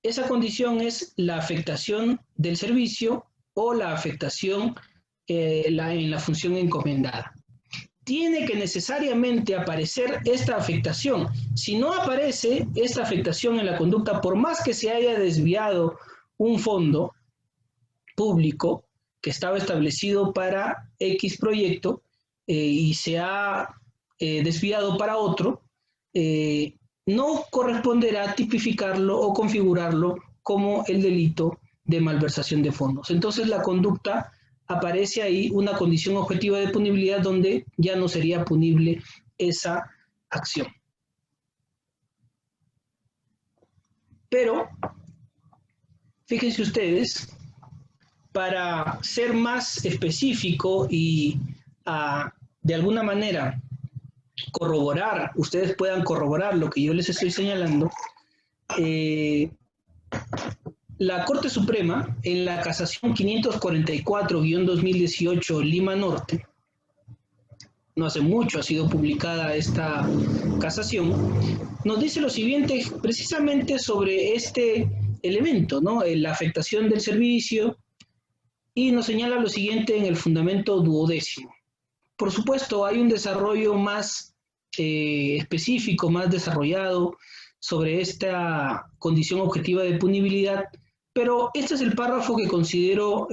Esa condición es la afectación del servicio o la afectación en la función encomendada. Tiene que necesariamente aparecer esta afectación. Si no aparece esta afectación en la conducta, por más que se haya desviado un fondo público que estaba establecido para X proyecto y se ha desviado para otro, no corresponderá tipificarlo o configurarlo como el delito de malversación de fondos. Entonces la conducta aparece ahí una condición objetiva de punibilidad donde ya no sería punible esa acción. Pero, fíjense ustedes, para ser más específico y de alguna manera corroborar, ustedes puedan corroborar lo que yo les estoy señalando, la Corte Suprema, en la casación 544-2018 Lima Norte, no hace mucho ha sido publicada esta casación, nos dice lo siguiente precisamente sobre este elemento, ¿no? La afectación del servicio, y nos señala lo siguiente en el fundamento 12º. Por supuesto, hay un desarrollo más específico, más desarrollado sobre esta condición objetiva de punibilidad, pero este es el párrafo que considero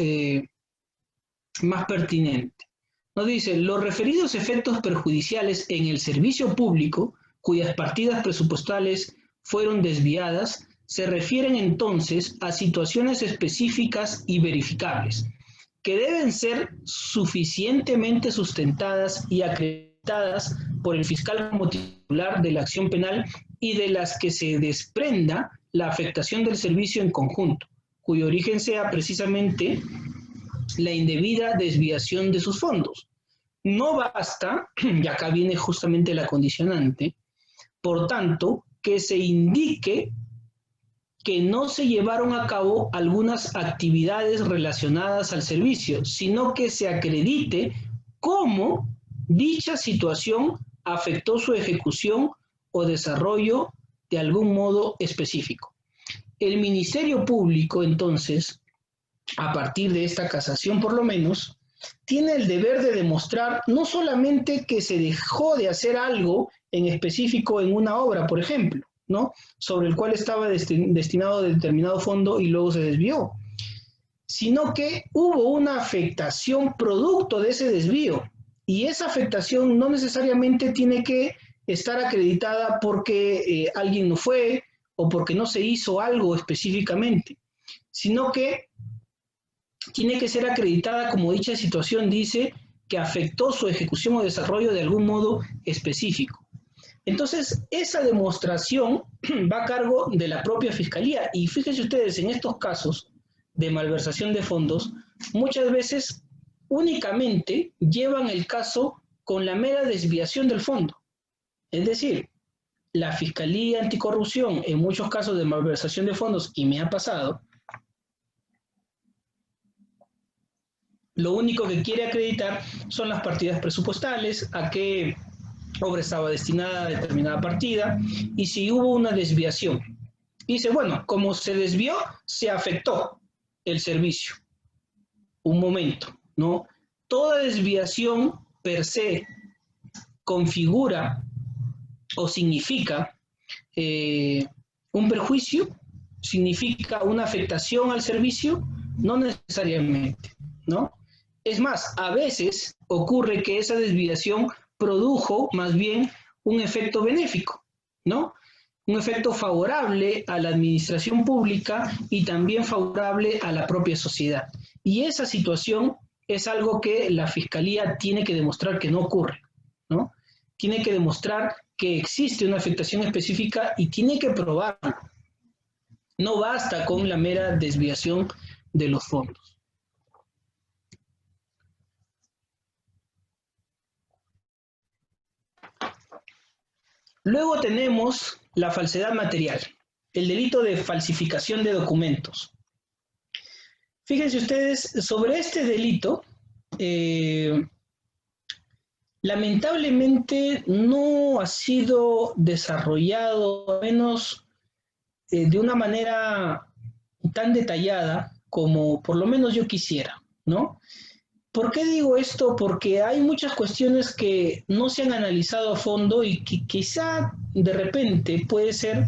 más pertinente. Nos dice, los referidos efectos perjudiciales en el servicio público, cuyas partidas presupuestales fueron desviadas, se refieren entonces a situaciones específicas y verificables, que deben ser suficientemente sustentadas y acreditadas por el fiscal como titular de la acción penal y de las que se desprenda la afectación del servicio en conjunto, cuyo origen sea precisamente la indebida desviación de sus fondos. No basta, y acá viene justamente la condicionante, por tanto, que se indique que no se llevaron a cabo algunas actividades relacionadas al servicio, sino que se acredite cómo dicha situación afectó su ejecución o desarrollo de algún modo específico. El Ministerio Público, entonces, a partir de esta casación por lo menos, tiene el deber de demostrar no solamente que se dejó de hacer algo en específico en una obra, por ejemplo, ¿no? Sobre el cual estaba destinado determinado fondo y luego se desvió, sino que hubo una afectación producto de ese desvío, y esa afectación no necesariamente tiene que estar acreditada porque alguien no fue o porque no se hizo algo específicamente, sino que tiene que ser acreditada como dicha situación dice que afectó su ejecución o desarrollo de algún modo específico. Entonces, esa demostración va a cargo de la propia Fiscalía. Y fíjense ustedes, en estos casos de malversación de fondos, muchas veces únicamente llevan el caso con la mera desviación del fondo. Es decir, la Fiscalía Anticorrupción, en muchos casos de malversación de fondos, y me ha pasado, lo único que quiere acreditar son las partidas presupuestales, a qué obra estaba destinada a determinada partida, y si hubo una desviación. Dice, bueno, como se desvió, se afectó el servicio. Un momento, ¿no? Toda desviación per se configura o significa un perjuicio, significa una afectación al servicio, no necesariamente, ¿no? Es más, a veces ocurre que esa desviación produjo más bien un efecto benéfico, ¿no? Un efecto favorable a la administración pública y también favorable a la propia sociedad. Y esa situación es algo que la Fiscalía tiene que demostrar que no ocurre, ¿no? Tiene que demostrar que existe una afectación específica y tiene que probarlo. No basta con la mera desviación de los fondos. Luego tenemos la falsedad material, el delito de falsificación de documentos. Fíjense ustedes, sobre este delito, lamentablemente no ha sido desarrollado, al menos de una manera tan detallada como por lo menos yo quisiera, ¿no? ¿Por qué digo esto? Porque hay muchas cuestiones que no se han analizado a fondo y que quizá de repente puede ser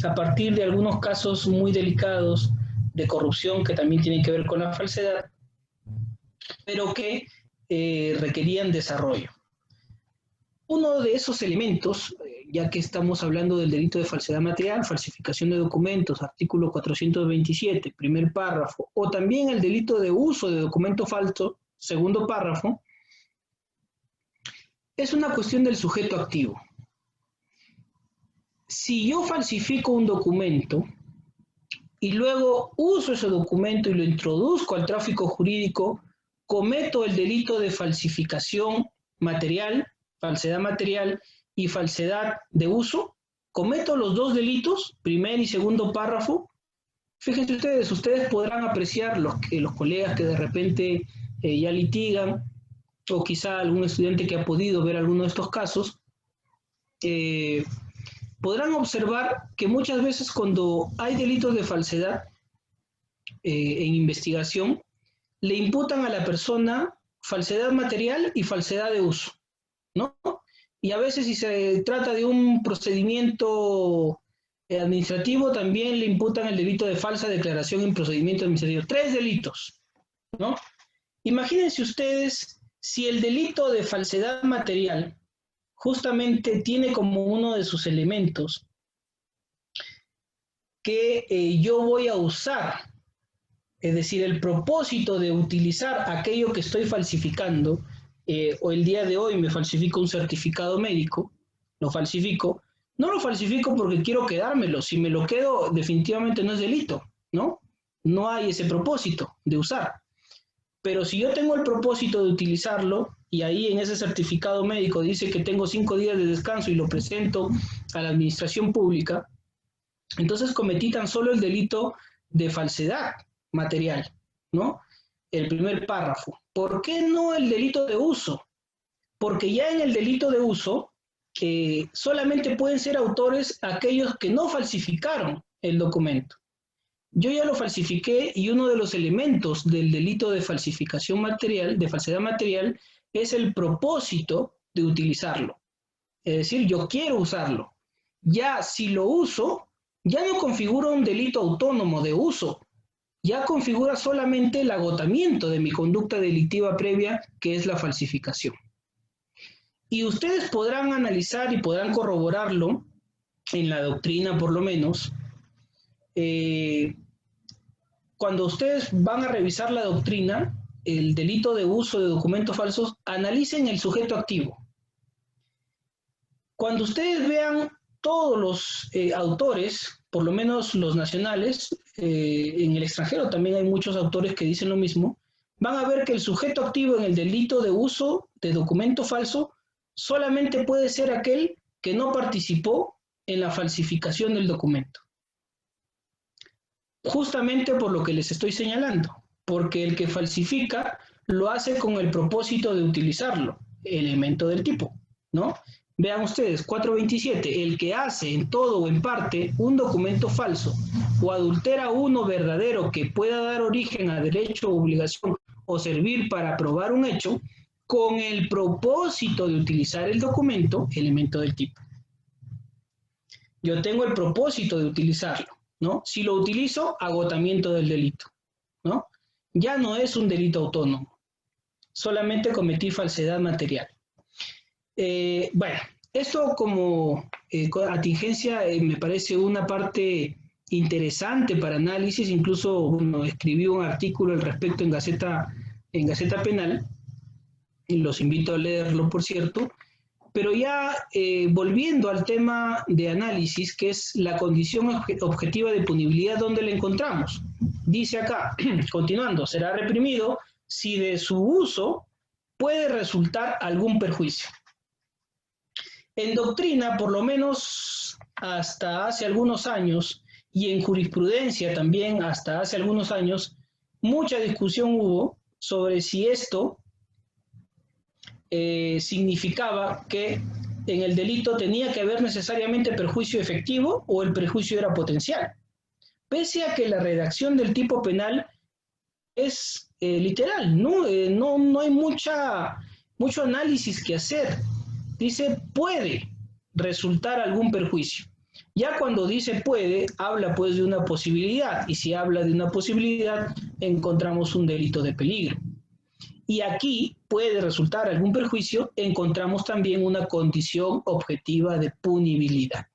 a partir de algunos casos muy delicados de corrupción que también tienen que ver con la falsedad, pero que requerían desarrollo. Uno de esos elementos, ya que estamos hablando del delito de falsedad material, falsificación de documentos, artículo 427, primer párrafo, o también el delito de uso de documento falso, segundo párrafo, es una cuestión del sujeto activo. Si yo falsifico un documento y luego uso ese documento y lo introduzco al tráfico jurídico, cometo el delito de falsificación material, falsedad material y falsedad de uso, cometo los dos delitos, primer y segundo párrafo. Fíjense ustedes podrán apreciar los colegas que de repente ya litigan, o quizá algún estudiante que ha podido ver alguno de estos casos, podrán observar que muchas veces cuando hay delitos de falsedad en investigación, le imputan a la persona falsedad material y falsedad de uso, ¿no? Y a veces si se trata de un procedimiento administrativo, también le imputan el delito de falsa declaración en procedimiento administrativo. 3 delitos, ¿no? Imagínense ustedes si el delito de falsedad material justamente tiene como uno de sus elementos que yo voy a usar, es decir, el propósito de utilizar aquello que estoy falsificando, o el día de hoy me falsifico un certificado médico, lo falsifico, no lo falsifico porque quiero quedármelo, si me lo quedo definitivamente no es delito, ¿no? No hay ese propósito de usar. Pero si yo tengo el propósito de utilizarlo, y ahí en ese certificado médico dice que tengo 5 días de descanso y lo presento a la administración pública, entonces cometí tan solo el delito de falsedad material, ¿no? El primer párrafo. ¿Por qué no el delito de uso? Porque ya en el delito de uso solamente pueden ser autores aquellos que no falsificaron el documento. Yo ya lo falsifiqué y uno de los elementos del delito de falsificación material, de falsedad material, es el propósito de utilizarlo. Es decir, yo quiero usarlo. Ya si lo uso, ya no configura un delito autónomo de uso, ya configura solamente el agotamiento de mi conducta delictiva previa, que es la falsificación. Y ustedes podrán analizar y podrán corroborarlo en la doctrina, por lo menos. Cuando ustedes van a revisar la doctrina, el delito de uso de documentos falsos, analicen el sujeto activo. Cuando ustedes vean todos los autores, por lo menos los nacionales, en el extranjero también hay muchos autores que dicen lo mismo, van a ver que el sujeto activo en el delito de uso de documento falso solamente puede ser aquel que no participó en la falsificación del documento. Justamente por lo que les estoy señalando, porque el que falsifica lo hace con el propósito de utilizarlo, elemento del tipo, ¿no? Vean ustedes, 427, el que hace en todo o en parte un documento falso o adultera uno verdadero que pueda dar origen a derecho o obligación o servir para probar un hecho, con el propósito de utilizar el documento, elemento del tipo. Yo tengo el propósito de utilizarlo, ¿no? Si lo utilizo, agotamiento del delito, ¿no? Ya no es un delito autónomo, solamente cometí falsedad material. Bueno, esto como atingencia me parece una parte interesante para análisis, incluso bueno, escribí un artículo al respecto en Gaceta Penal, y los invito a leerlo, por cierto, pero ya volviendo al tema de análisis, que es la condición objetiva de punibilidad, ¿dónde la encontramos? Dice acá, continuando, será reprimido si de su uso puede resultar algún perjuicio. En doctrina, por lo menos hasta hace algunos años, y en jurisprudencia también hasta hace algunos años, mucha discusión hubo sobre si esto significaba que en el delito tenía que haber necesariamente perjuicio efectivo o el perjuicio era potencial. Pese a que la redacción del tipo penal es literal, no hay mucho análisis que hacer. Dice puede resultar algún perjuicio. Ya cuando dice puede, habla pues de una posibilidad, y si habla de una posibilidad, encontramos un delito de peligro. Y aquí puede resultar algún perjuicio, encontramos también una condición objetiva de punibilidad.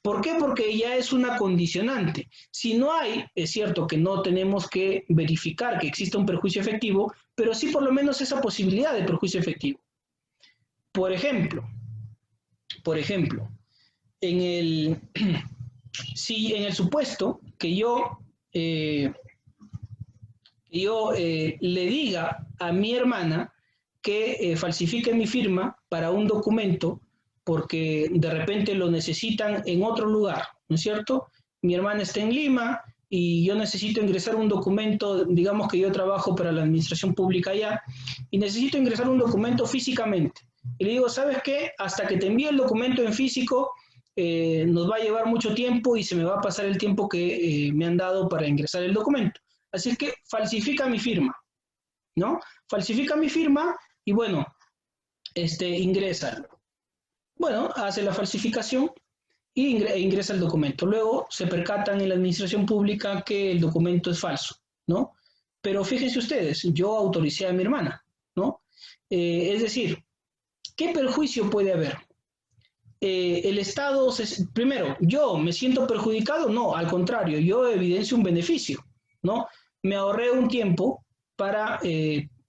¿Por qué? Porque ya es una condicionante. Si no hay, es cierto que no tenemos que verificar que exista un perjuicio efectivo, pero sí por lo menos esa posibilidad de perjuicio efectivo. Por ejemplo, si en el supuesto que yo le diga a mi hermana que falsifique mi firma para un documento porque de repente lo necesitan en otro lugar, ¿no es cierto? Mi hermana está en Lima y yo necesito ingresar un documento, digamos que yo trabajo para la administración pública allá, y necesito ingresar un documento físicamente. Y le digo, ¿sabes qué? Hasta que te envíe el documento en físico, nos va a llevar mucho tiempo y se me va a pasar el tiempo que me han dado para ingresar el documento. Así es que falsifica mi firma, ¿no? Falsifica mi firma y bueno, ingresa. Bueno, hace la falsificación y ingresa el documento. Luego se percatan en la administración pública que el documento es falso, ¿no? Pero fíjense ustedes, yo autoricé a mi hermana, ¿no? Es decir, ¿qué perjuicio puede haber? El Estado, primero, ¿yo me siento perjudicado? No, al contrario, yo evidencio un beneficio, ¿no? Me ahorré un tiempo para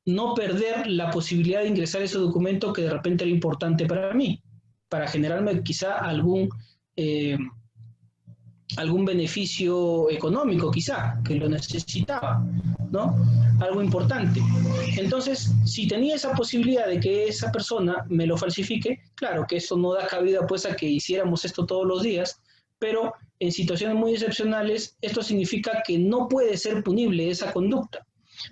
no perder la posibilidad de ingresar ese documento que de repente era importante para mí, para generarme quizá algún beneficio económico, quizá, que lo necesitaba, ¿no? Algo importante. Entonces, si tenía esa posibilidad de que esa persona me lo falsifique, claro que eso no da cabida pues a que hiciéramos esto todos los días, pero en situaciones muy excepcionales esto significa que no puede ser punible esa conducta,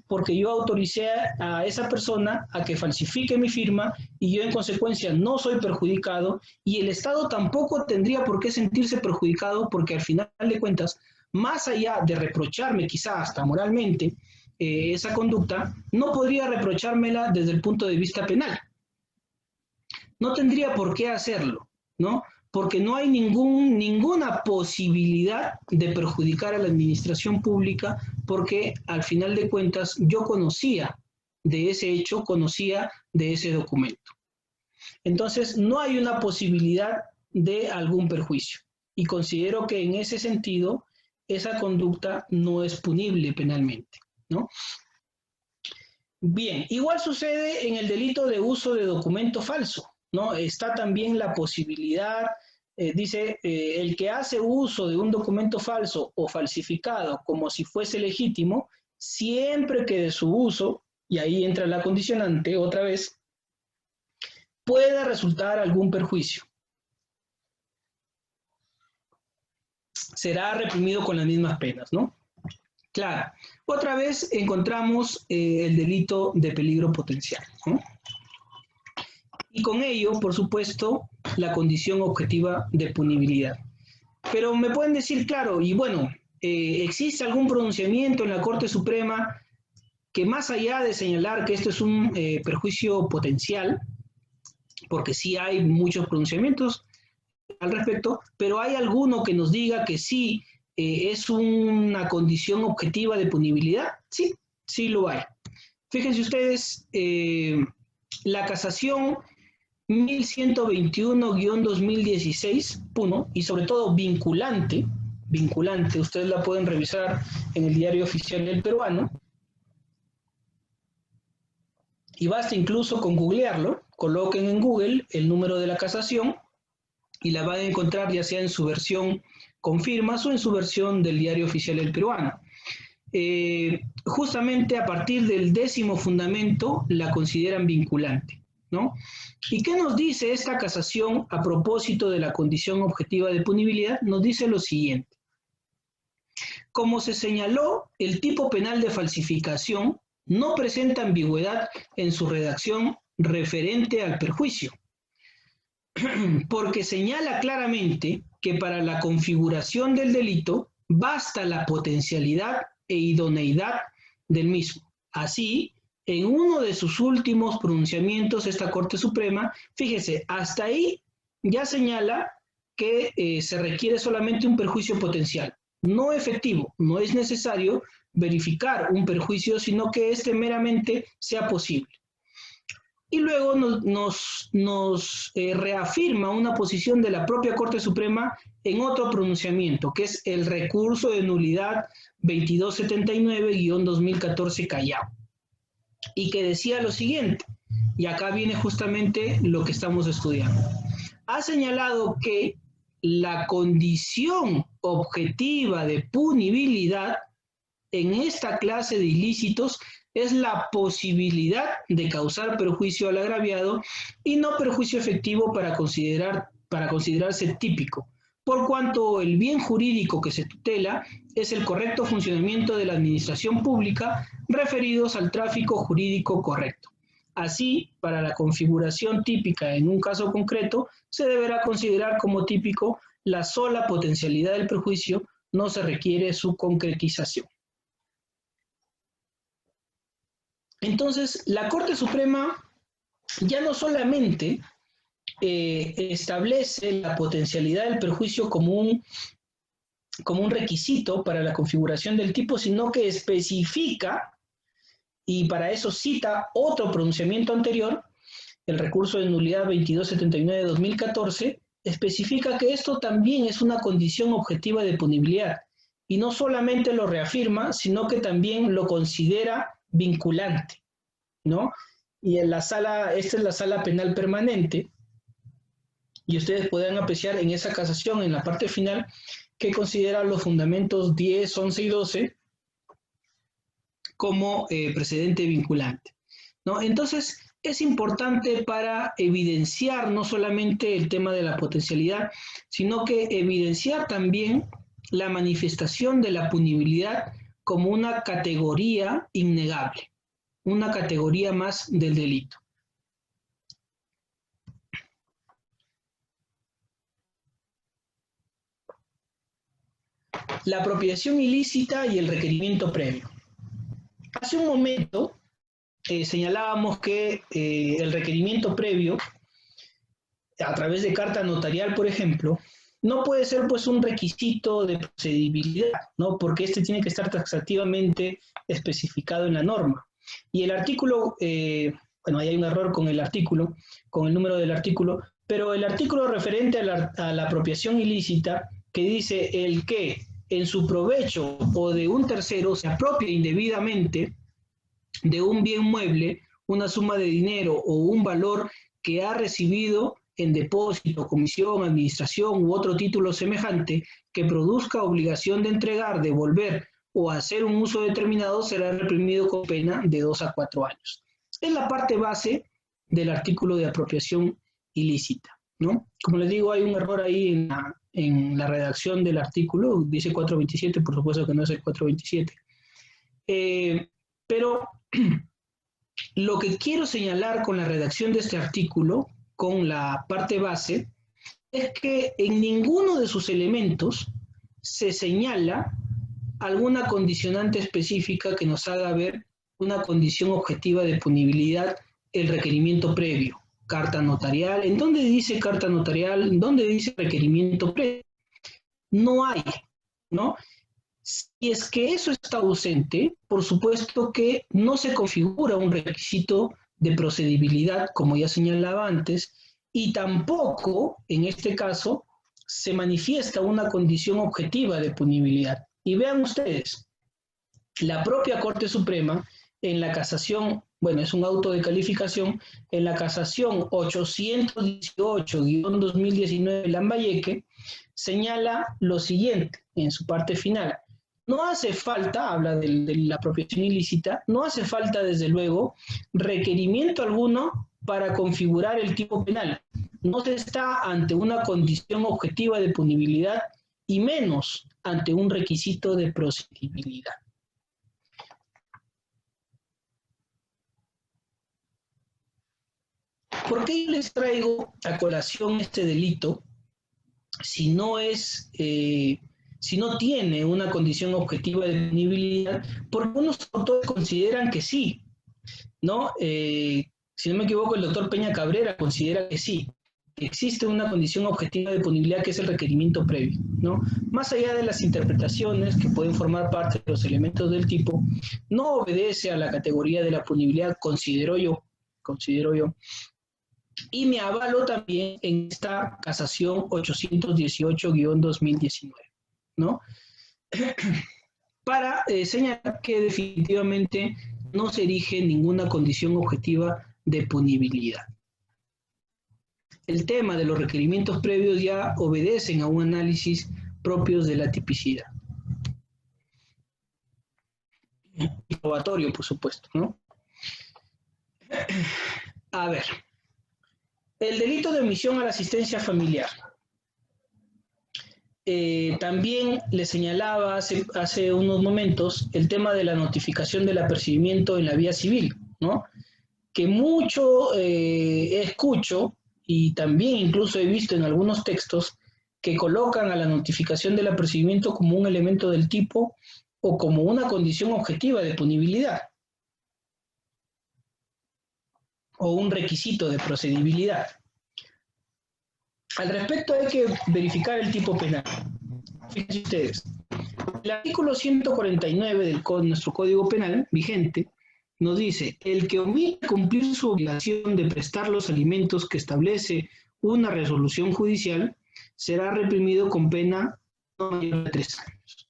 porque yo autoricé a esa persona a que falsifique mi firma y yo en consecuencia no soy perjudicado y el Estado tampoco tendría por qué sentirse perjudicado porque al final de cuentas, más allá de reprocharme quizá hasta moralmente esa conducta, no podría reprochármela desde el punto de vista penal. No tendría por qué hacerlo, ¿no? Porque no hay ninguna posibilidad de perjudicar a la administración pública porque al final de cuentas yo conocía de ese hecho, conocía de ese documento. Entonces no hay una posibilidad de algún perjuicio y considero que en ese sentido esa conducta no es punible penalmente, ¿no? Bien, igual sucede en el delito de uso de documento falso, ¿no? Está también la posibilidad, dice, el que hace uso de un documento falso o falsificado como si fuese legítimo, siempre que de su uso, y ahí entra la condicionante otra vez, pueda resultar algún perjuicio. Será reprimido con las mismas penas, ¿no? Claro. Otra vez encontramos el delito de peligro potencial, ¿no? Y con ello, por supuesto, la condición objetiva de punibilidad. Pero me pueden decir, claro, y bueno, ¿existe algún pronunciamiento en la Corte Suprema que más allá de señalar que esto es un perjuicio potencial, porque sí hay muchos pronunciamientos al respecto, pero hay alguno que nos diga que sí es una condición objetiva de punibilidad? Sí, sí lo hay. Fíjense ustedes, la casación 1121-2016, y sobre todo vinculante, ustedes la pueden revisar en el Diario Oficial del Peruano, y basta incluso con googlearlo, coloquen en Google el número de la casación y la van a encontrar ya sea en su versión con firmas o en su versión del Diario Oficial del Peruano. Justamente a partir del 10º fundamento la consideran vinculante, ¿no? ¿Y qué nos dice esta casación a propósito de la condición objetiva de punibilidad? Nos dice lo siguiente. Como se señaló, el tipo penal de falsificación no presenta ambigüedad en su redacción referente al perjuicio, porque señala claramente que para la configuración del delito basta la potencialidad e idoneidad del mismo. Así, en uno de sus últimos pronunciamientos, esta Corte Suprema, fíjese, hasta ahí ya señala que se requiere solamente un perjuicio potencial, no efectivo, no es necesario verificar un perjuicio, sino que este meramente sea posible. Y luego nos reafirma una posición de la propia Corte Suprema en otro pronunciamiento, que es el recurso de nulidad 2279-2014 Callao, y que decía lo siguiente, y acá viene justamente lo que estamos estudiando. Ha señalado que la condición objetiva de punibilidad en esta clase de ilícitos es la posibilidad de causar perjuicio al agraviado y no perjuicio efectivo para considerarse típico, por cuanto el bien jurídico que se tutela es el correcto funcionamiento de la administración pública referidos al tráfico jurídico correcto. Así, para la configuración típica en un caso concreto, se deberá considerar como típico la sola potencialidad del perjuicio, no se requiere su concretización. Entonces, la Corte Suprema ya no solamente establece la potencialidad del perjuicio como un requisito para la configuración del tipo, sino que especifica, y para eso cita otro pronunciamiento anterior, el recurso de nulidad 2279 de 2014, especifica que esto también es una condición objetiva de punibilidad, y no solamente lo reafirma, sino que también lo considera vinculante, ¿no? Y en esta es la sala penal permanente, y ustedes pueden apreciar en esa casación, en la parte final, que considera los fundamentos 10, 11 y 12 como precedente vinculante, ¿no? Entonces, es importante para evidenciar no solamente el tema de la potencialidad, sino que evidenciar también la manifestación de la punibilidad como una categoría innegable, una categoría más del delito. La apropiación ilícita y el requerimiento previo. Hace un momento señalábamos que el requerimiento previo, a través de carta notarial, por ejemplo, no puede ser pues un requisito de procedibilidad, ¿no? Porque este tiene que estar taxativamente especificado en la norma. Y el artículo, bueno, ahí hay un error con el artículo, con el número del artículo, pero el artículo referente a la apropiación ilícita, que dice el que en su provecho o de un tercero se apropia indebidamente de un bien mueble, una suma de dinero o un valor que ha recibido en depósito, comisión, administración u otro título semejante que produzca obligación de entregar, devolver o hacer un uso determinado, será reprimido con pena de 2 a 4 años. Es la parte base del artículo de apropiación ilícita, ¿no? Como les digo, hay un error ahí en la redacción del artículo, dice 427, por supuesto que no es el 427. Pero lo que quiero señalar con la redacción de este artículo, con la parte base, es que en ninguno de sus elementos se señala alguna condicionante específica que nos haga ver una condición objetiva de punibilidad, el requerimiento previo, carta notarial. ¿En dónde dice carta notarial? ¿En dónde dice requerimiento previo? No hay, ¿no? Si es que eso está ausente, por supuesto que no se configura un requisito de procedibilidad, como ya señalaba antes, y tampoco, en este caso, se manifiesta una condición objetiva de punibilidad. Y vean ustedes, la propia Corte Suprema, en la casación, bueno, es un auto de calificación, en la casación 818-2019 Lambayeque, señala lo siguiente en su parte final. No hace falta, habla de la apropiación ilícita, no hace falta, desde luego, requerimiento alguno para configurar el tipo penal. No se está ante una condición objetiva de punibilidad y menos ante un requisito de procedibilidad. ¿Por qué yo les traigo a colación este delito si no tiene una condición objetiva de punibilidad? Porque unos autores consideran que sí, ¿no? Si no me equivoco, el doctor Peña Cabrera considera que sí, que existe una condición objetiva de punibilidad que es el requerimiento previo, ¿no? Más allá de las interpretaciones que pueden formar parte de los elementos del tipo, no obedece a la categoría de la punibilidad, considero yo, y me avalo también en esta casación 818-2019, ¿no? Para señalar que definitivamente no se erige ninguna condición objetiva de punibilidad. El tema de los requerimientos previos ya obedecen a un análisis propios de la tipicidad. y probatorio, por supuesto, ¿no? A ver, el delito de omisión a la asistencia familiar. También le señalaba hace unos momentos el tema de la notificación del apercibimiento en la vía civil, ¿no? Que mucho escucho y también incluso he visto en algunos textos que colocan a la notificación del apercibimiento como un elemento del tipo o como una condición objetiva de punibilidad o un requisito de procedibilidad. Al respecto hay que verificar el tipo penal. Fíjense ustedes, el artículo 149 de nuestro Código Penal vigente nos dice: el que omite cumplir su obligación de prestar los alimentos que establece una resolución judicial será reprimido con pena no mayor de 3 años.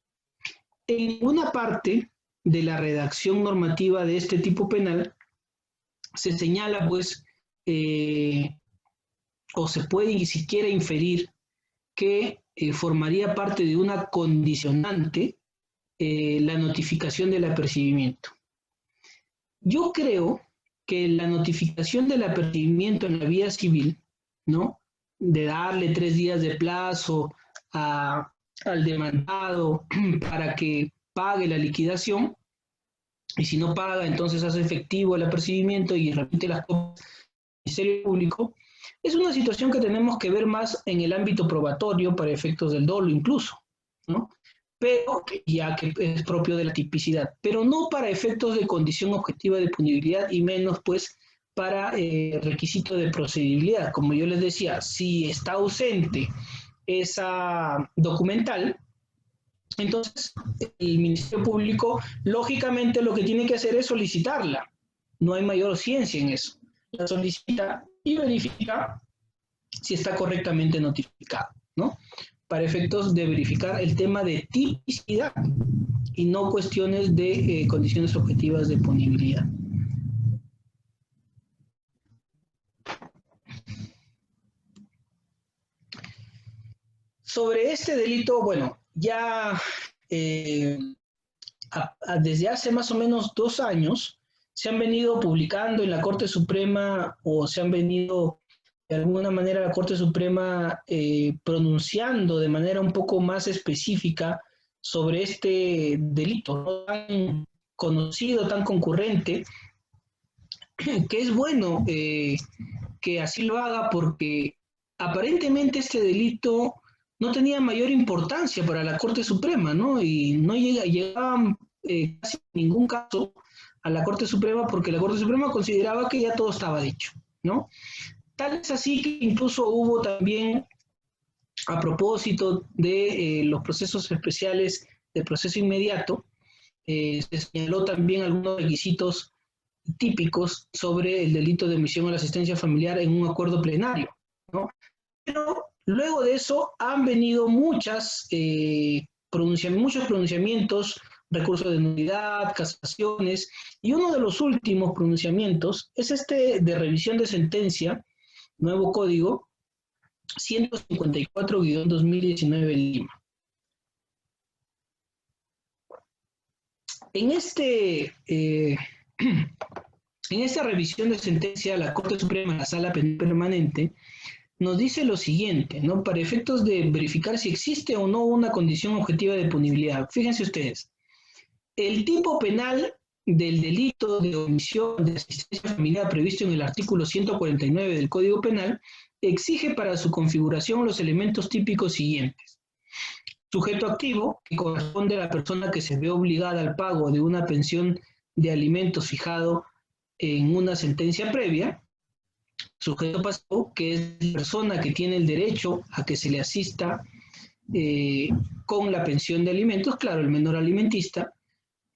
En ninguna parte de la redacción normativa de este tipo penal se señala, pues, o se puede ni siquiera inferir que formaría parte de una condicionante la notificación del apercibimiento. Yo creo que la notificación del apercibimiento en la vía civil, ¿no? De darle 3 días de plazo al demandado para que pague la liquidación, y si no paga, entonces hace efectivo el apercibimiento y remite las copias al Ministerio Público, es una situación que tenemos que ver más en el ámbito probatorio para efectos del dolo incluso, ¿no? Pero ya que es propio de la tipicidad, pero no para efectos de condición objetiva de punibilidad y menos pues para requisito de procedibilidad. Como yo les decía, si está ausente esa documental, entonces el Ministerio Público lógicamente lo que tiene que hacer es solicitarla. No hay mayor ciencia en eso. La solicita y verifica si está correctamente notificado, ¿no? Para efectos de verificar el tema de tipicidad y no cuestiones de condiciones objetivas de punibilidad. Sobre este delito, bueno, ya desde hace más o menos 2 años se han venido publicando en la Corte Suprema o se han venido de alguna manera la Corte Suprema pronunciando de manera un poco más específica sobre este delito, ¿no? Tan conocido, tan concurrente, que es bueno que así lo haga porque aparentemente este delito no tenía mayor importancia para la Corte Suprema, ¿no? Y no llegaban casi en ningún caso a la Corte Suprema porque la Corte Suprema consideraba que ya todo estaba dicho, ¿no? Tal es así que incluso hubo también, a propósito de los procesos especiales de proceso inmediato, se señaló también algunos requisitos típicos sobre el delito de omisión a la asistencia familiar en un acuerdo plenario, ¿no? Pero luego de eso han venido muchos pronunciamientos, recursos de nulidad, casaciones, y uno de los últimos pronunciamientos es este de revisión de sentencia, nuevo código, 154-2019 de Lima. En esta revisión de sentencia, la Corte Suprema, la Sala Permanente, nos dice lo siguiente, ¿no? Para efectos de verificar si existe o no una condición objetiva de punibilidad. Fíjense ustedes, el tipo penal del delito de omisión de asistencia familiar previsto en el artículo 149 del Código Penal exige para su configuración los elementos típicos siguientes. Sujeto activo, que corresponde a la persona que se ve obligada al pago de una pensión de alimentos fijado en una sentencia previa. Sujeto pasivo, que es la persona que tiene el derecho a que se le asista con la pensión de alimentos, claro, el menor alimentista.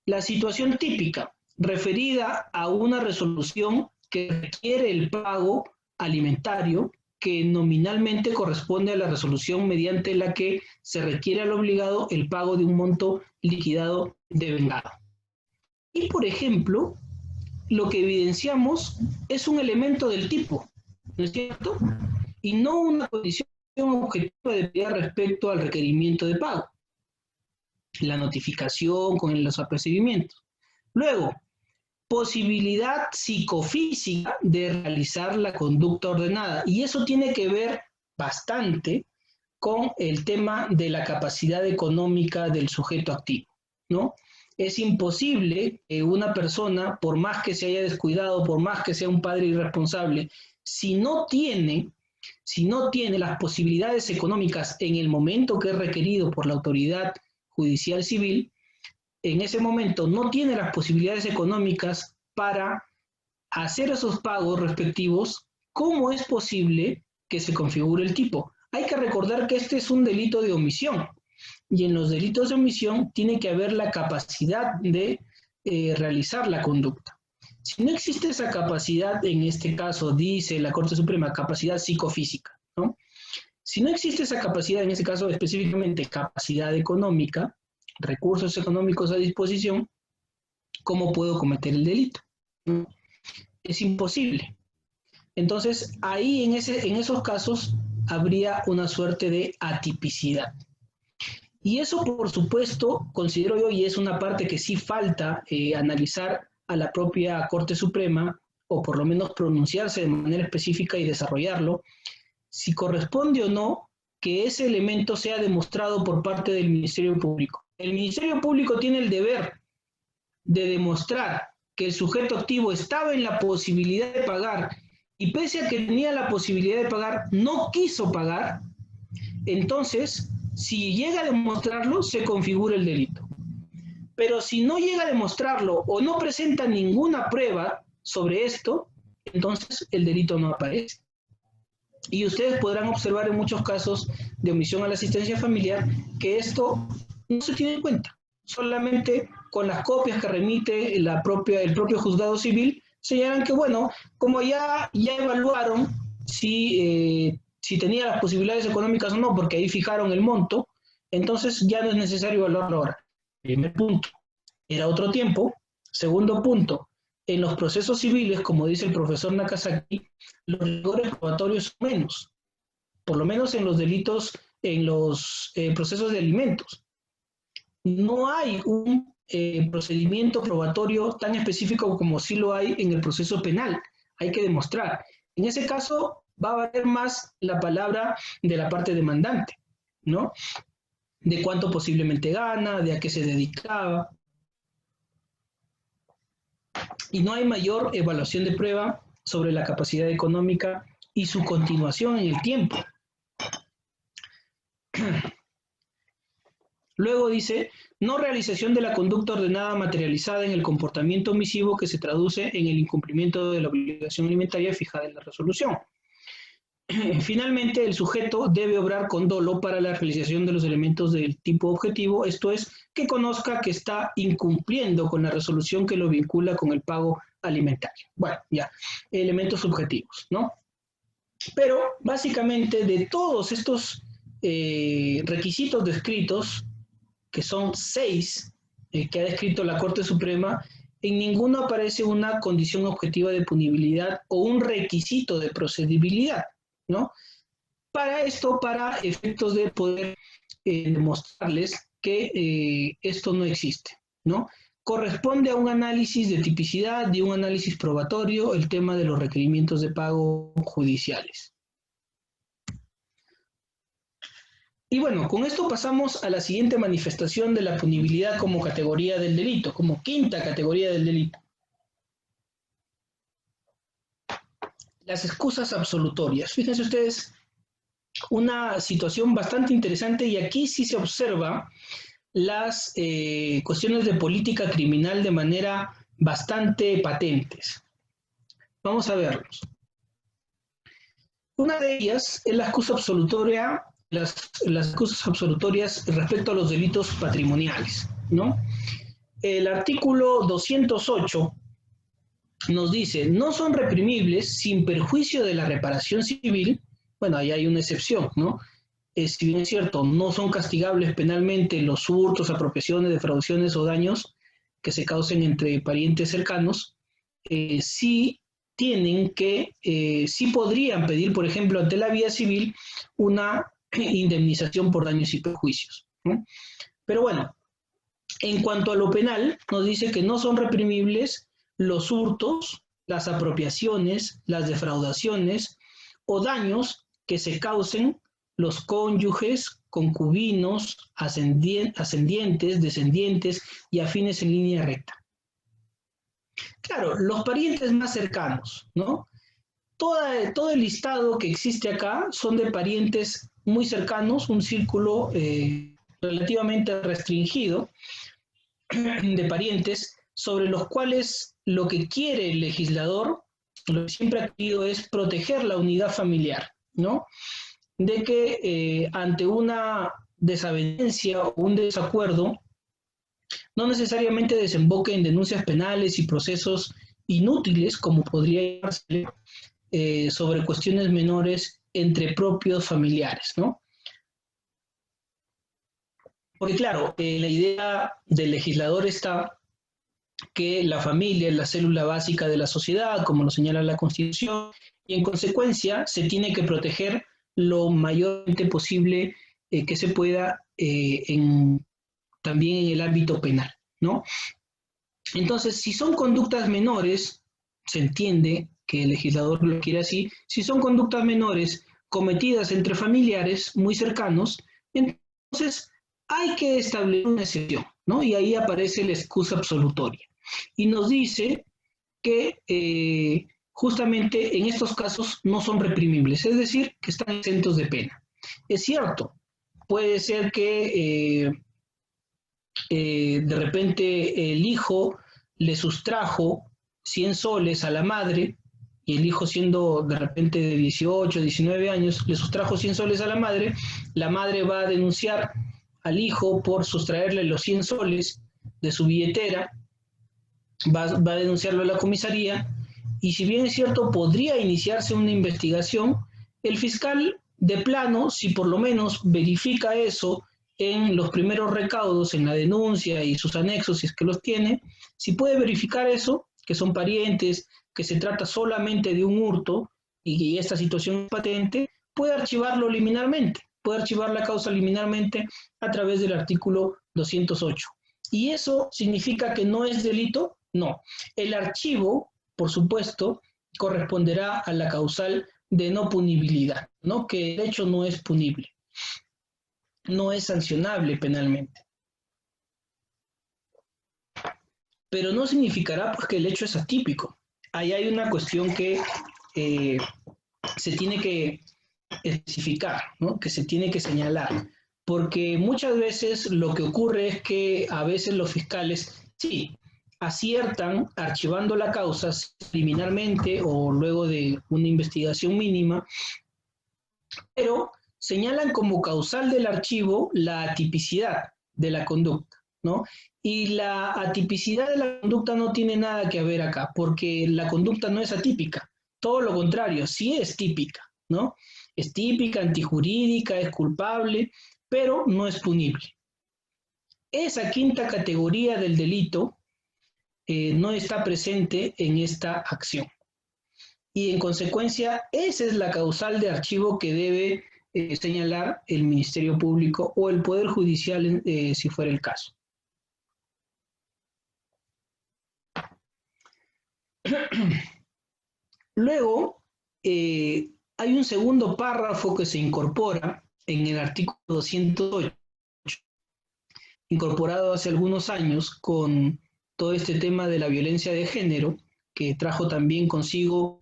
La situación típica, referida a una resolución que requiere el pago alimentario, que nominalmente corresponde a la resolución mediante la que se requiere al obligado el pago de un monto liquidado devengado. Y, por ejemplo, lo que evidenciamos es un elemento del tipo, ¿no es cierto? Y no una condición objetiva de piedad respecto al requerimiento de pago. La notificación con los apercibimientos. Luego, posibilidad psicofísica de realizar la conducta ordenada. Y eso tiene que ver bastante con el tema de la capacidad económica del sujeto activo, ¿no? Es imposible que una persona, por más que se haya descuidado, por más que sea un padre irresponsable, si no tiene las posibilidades económicas en el momento que es requerido por la autoridad judicial civil, en ese momento no tiene las posibilidades económicas para hacer esos pagos respectivos, ¿cómo es posible que se configure el tipo? Hay que recordar que este es un delito de omisión, y en los delitos de omisión tiene que haber la capacidad de realizar la conducta. Si no existe esa capacidad, en este caso dice la Corte Suprema, capacidad psicofísica, ¿no? Si no existe esa capacidad, en este caso específicamente capacidad económica, recursos económicos a disposición, ¿cómo puedo cometer el delito? Es imposible. Entonces, ahí en esos casos habría una suerte de atipicidad. Y eso, por supuesto, considero yo, y es una parte que sí falta analizar a la propia Corte Suprema, o por lo menos pronunciarse de manera específica y desarrollarlo, si corresponde o no que ese elemento sea demostrado por parte del Ministerio Público. El Ministerio Público tiene el deber de demostrar que el sujeto activo estaba en la posibilidad de pagar y pese a que tenía la posibilidad de pagar, no quiso pagar. Entonces, si llega a demostrarlo, se configura el delito. Pero si no llega a demostrarlo o no presenta ninguna prueba sobre esto, entonces el delito no aparece. Y ustedes podrán observar en muchos casos de omisión a la asistencia familiar que esto no se tiene en cuenta. Solamente con las copias que remite el propio juzgado civil, señalan que, bueno, como ya evaluaron si tenía las posibilidades económicas o no, porque ahí fijaron el monto, entonces ya no es necesario evaluarlo ahora. Primer punto, era otro tiempo. Segundo punto, en los procesos civiles, como dice el profesor Nakazaki, los rigores probatorios son menos, por lo menos en los delitos, en los procesos de alimentos. No hay un procedimiento probatorio tan específico como sí lo hay en el proceso penal. Hay que demostrar. En ese caso va a valer más la palabra de la parte demandante, ¿no? De cuánto posiblemente gana, de a qué se dedicaba. Y no hay mayor evaluación de prueba sobre la capacidad económica y su continuación en el tiempo. Luego dice, no realización de la conducta ordenada materializada en el comportamiento omisivo que se traduce en el incumplimiento de la obligación alimentaria fijada en la resolución. Finalmente, el sujeto debe obrar con dolo para la realización de los elementos del tipo objetivo, esto es, que conozca que está incumpliendo con la resolución que lo vincula con el pago alimentario. Bueno, ya, elementos subjetivos, ¿no? Pero, básicamente, de todos estos requisitos descritos, que son 6 que ha descrito la Corte Suprema, en ninguno aparece una condición objetiva de punibilidad o un requisito de procedibilidad, ¿no? Para esto, para efectos de poder demostrarles que esto no existe, ¿no? Corresponde a un análisis de tipicidad y un análisis probatorio el tema de los requerimientos de pago judiciales. Y bueno, con esto pasamos a la siguiente manifestación de la punibilidad como categoría del delito, como quinta categoría del delito. Las excusas absolutorias. Fíjense ustedes, una situación bastante interesante y aquí sí se observa las cuestiones de política criminal de manera bastante patentes. Vamos a verlos. Una de ellas es la excusa absolutoria, las excusas absolutorias respecto a los delitos patrimoniales, ¿no? El artículo 208 nos dice, no son reprimibles sin perjuicio de la reparación civil. Bueno, ahí hay una excepción, ¿no? Si bien es cierto, no son castigables penalmente los hurtos, apropiaciones, defraudaciones o daños que se causen entre parientes cercanos, sí tienen que, sí podrían pedir, por ejemplo, ante la vía civil, una indemnización por daños y perjuicios, ¿no? Pero bueno, En cuanto a lo penal, nos dice que no son reprimibles los hurtos, las apropiaciones, las defraudaciones o daños que se causen los cónyuges, concubinos, ascendientes, descendientes y afines en línea recta. Claro, los parientes más cercanos, ¿no? Todo el listado que existe acá son de parientes muy cercanos, un círculo relativamente restringido de parientes sobre los cuales lo que quiere el legislador, lo que siempre ha querido es proteger la unidad familiar, ¿no? De que ante una desavenencia o un desacuerdo, no necesariamente desemboque en denuncias penales y procesos inútiles, como podría llamarse, sobre cuestiones menores entre propios familiares, ¿no? Porque claro, la idea del legislador está que la familia es la célula básica de la sociedad, como lo señala la Constitución, y en consecuencia se tiene que proteger lo mayormente posible que se pueda también en el ámbito penal, ¿no? Entonces, si son conductas menores, se entiende que el legislador lo quiere así, si son conductas menores cometidas entre familiares muy cercanos, entonces hay que establecer una excepción, ¿no? Y ahí aparece la excusa absolutoria. Y nos dice que justamente en estos casos no son reprimibles, es decir, que están exentos de pena. Es cierto, puede ser que de repente el hijo le sustrajo 100 soles a la madre, y el hijo siendo de repente de 18, 19 años, le sustrajo 100 soles a la madre va a denunciar al hijo por sustraerle los 100 soles de su billetera, va a denunciarlo a la comisaría, y si bien es cierto, podría iniciarse una investigación, el fiscal de plano, si por lo menos verifica eso en los primeros recaudos, en la denuncia y sus anexos, si es que los tiene, si puede verificar eso, que son parientes, que se trata solamente de un hurto y esta situación es patente, puede archivarlo liminalmente, puede archivar la causa liminalmente a través del artículo 208. ¿Y eso significa que no es delito? No. El archivo, por supuesto, corresponderá a la causal de no punibilidad, ¿no? Que el hecho no es punible, no es sancionable penalmente. Pero no significará pues, que el hecho es atípico. Ahí hay una cuestión que se tiene que especificar, ¿no? Que se tiene que señalar, porque muchas veces lo que ocurre es que a veces los fiscales, sí, aciertan archivando la causa preliminarmente o luego de una investigación mínima, pero señalan como causal del archivo la atipicidad de la conducta, ¿no? Y la atipicidad de la conducta no tiene nada que ver acá, porque la conducta no es atípica, todo lo contrario, sí es típica, ¿no? Es típica, antijurídica, es culpable, pero no es punible. Esa quinta categoría del delito no está presente en esta acción. Y en consecuencia, esa es la causal de archivo que debe señalar el Ministerio Público o el Poder Judicial, si fuera el caso. Luego, hay un segundo párrafo que se incorpora en el artículo 208, incorporado hace algunos años con todo este tema de la violencia de género, que trajo también consigo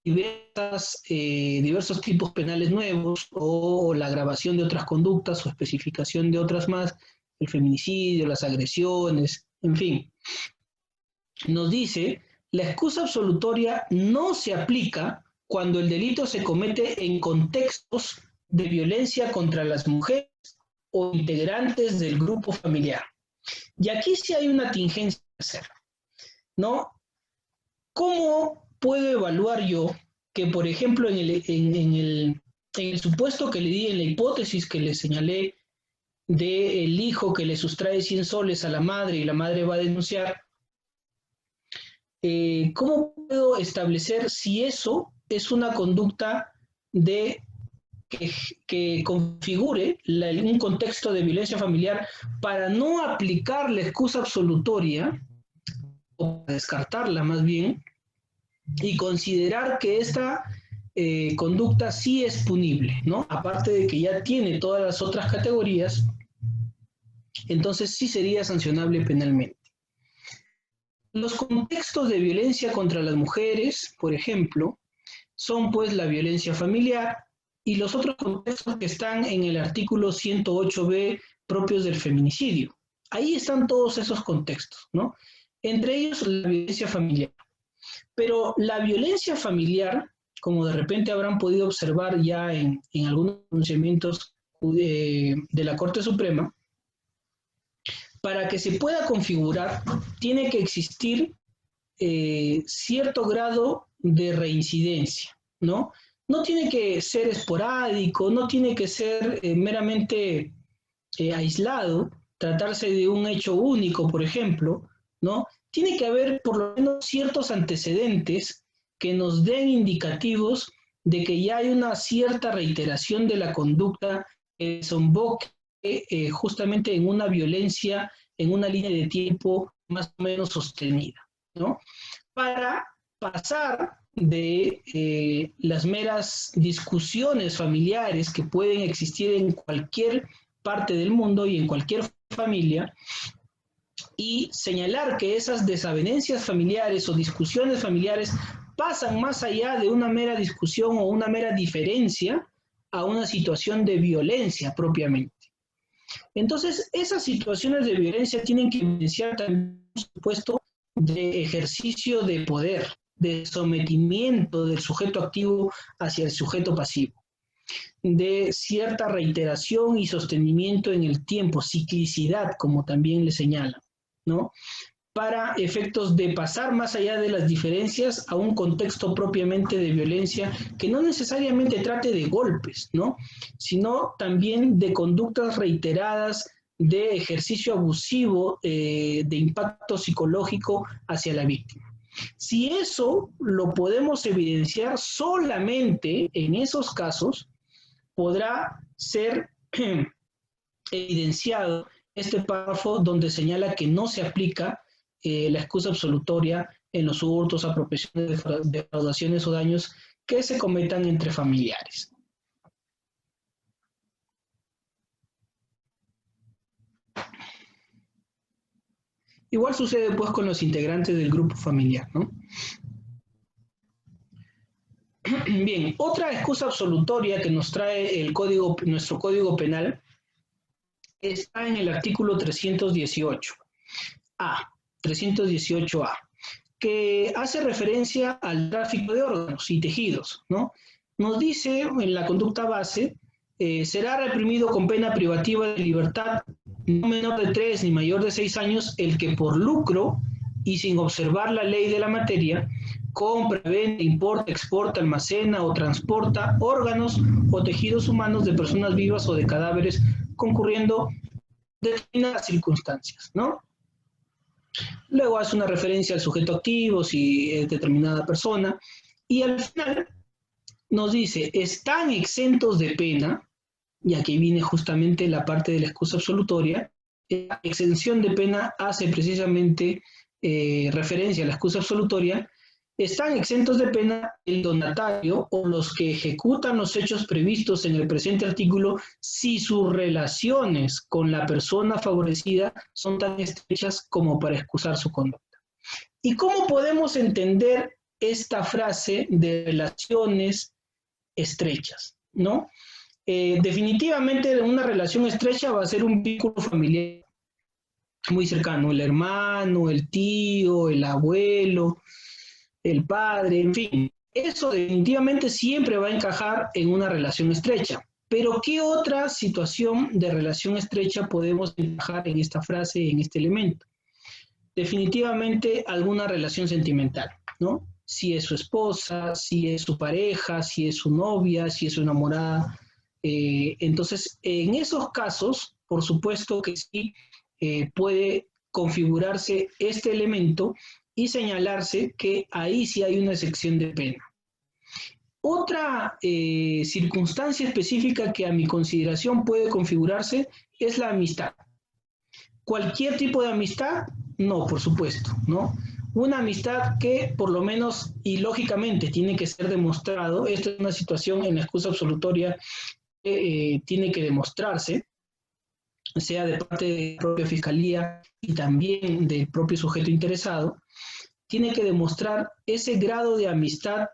diversos tipos penales nuevos o la agravación de otras conductas o especificación de otras más, el feminicidio, las agresiones, en fin. Nos dice, la excusa absolutoria no se aplica cuando el delito se comete en contextos de violencia contra las mujeres o integrantes del grupo familiar. Y aquí sí hay una tingencia que hacer, ¿no? ¿Cómo puedo evaluar yo que, por ejemplo, en el supuesto que le di, en la hipótesis que le señalé del hijo que le sustrae 100 soles a la madre y la madre va a denunciar, ¿cómo puedo establecer si eso es una conducta de que configure un contexto de violencia familiar para no aplicar la excusa absolutoria, o descartarla más bien, y considerar que esta conducta sí es punible, ¿no? Aparte de que ya tiene todas las otras categorías, entonces sí sería sancionable penalmente. Los contextos de violencia contra las mujeres, por ejemplo, son pues la violencia familiar y los otros contextos que están en el artículo 108b propios del feminicidio. Ahí están todos esos contextos, ¿no? Entre ellos la violencia familiar. Pero la violencia familiar, como de repente habrán podido observar ya en algunos pronunciamientos de la Corte Suprema, para que se pueda configurar, tiene que existir cierto grado de reincidencia, ¿no? No tiene que ser esporádico, no tiene que ser meramente aislado, tratarse de un hecho único, por ejemplo, ¿no? Tiene que haber por lo menos ciertos antecedentes que nos den indicativos de que ya hay una cierta reiteración de la conducta que desemboque justamente en una violencia, en una línea de tiempo más o menos sostenida, ¿no? Para pasar de las meras discusiones familiares que pueden existir en cualquier parte del mundo y en cualquier familia, y señalar que esas desavenencias familiares o discusiones familiares pasan más allá de una mera discusión o una mera diferencia a una situación de violencia propiamente. Entonces, esas situaciones de violencia tienen que evidenciar también un supuesto de ejercicio de poder, de sometimiento del sujeto activo hacia el sujeto pasivo, de cierta reiteración y sostenimiento en el tiempo, ciclicidad, como también le señala, ¿no? Para efectos de pasar más allá de las diferencias a un contexto propiamente de violencia que no necesariamente trate de golpes, ¿no? Sino también de conductas reiteradas de ejercicio abusivo de impacto psicológico hacia la víctima. Si eso lo podemos evidenciar solamente en esos casos, podrá ser evidenciado este párrafo donde señala que no se aplica la excusa absolutoria en los hurtos, apropiaciones, defraudaciones o daños que se cometan entre familiares. Igual sucede pues con los integrantes del grupo familiar, ¿no? Bien, otra excusa absolutoria que nos trae nuestro Código Penal está en el artículo 318A, 318A, que hace referencia al tráfico de órganos y tejidos, ¿no? Nos dice en la conducta base, será reprimido con pena privativa de libertad no menor de 3 ni mayor de 6 años el que por lucro y sin observar la ley de la materia compra, vende, importa, exporta, almacena o transporta órganos o tejidos humanos de personas vivas o de cadáveres concurriendo determinadas circunstancias, ¿no? Luego hace una referencia al sujeto activo, si es determinada persona, y al final nos dice, están exentos de pena, y aquí viene justamente la parte de la excusa absolutoria, la exención de pena hace precisamente referencia a la excusa absolutoria, están exentos de pena el donatario o los que ejecutan los hechos previstos en el presente artículo si sus relaciones con la persona favorecida son tan estrechas como para excusar su conducta. ¿Y cómo podemos entender esta frase de relaciones estrechas, ¿no? Definitivamente una relación estrecha va a ser un vínculo familiar muy cercano, el hermano, el tío, el abuelo, el padre, en fin. Eso definitivamente siempre va a encajar en una relación estrecha. Pero ¿qué otra situación de relación estrecha podemos encajar en esta frase, en este elemento? Definitivamente alguna relación sentimental, ¿no? Si es su esposa, si es su pareja, si es su novia, si es su enamorada. Entonces, en esos casos, por supuesto que sí puede configurarse este elemento y señalarse que ahí sí hay una exención de pena. Otra circunstancia específica que a mi consideración puede configurarse es la amistad. ¿Cualquier tipo de amistad? No, por supuesto, ¿no? Una amistad que por lo menos y lógicamente tiene que ser demostrado, esta es una situación en la excusa absolutoria que tiene que demostrarse, sea de parte de la propia fiscalía y también del propio sujeto interesado, tiene que demostrar ese grado de amistad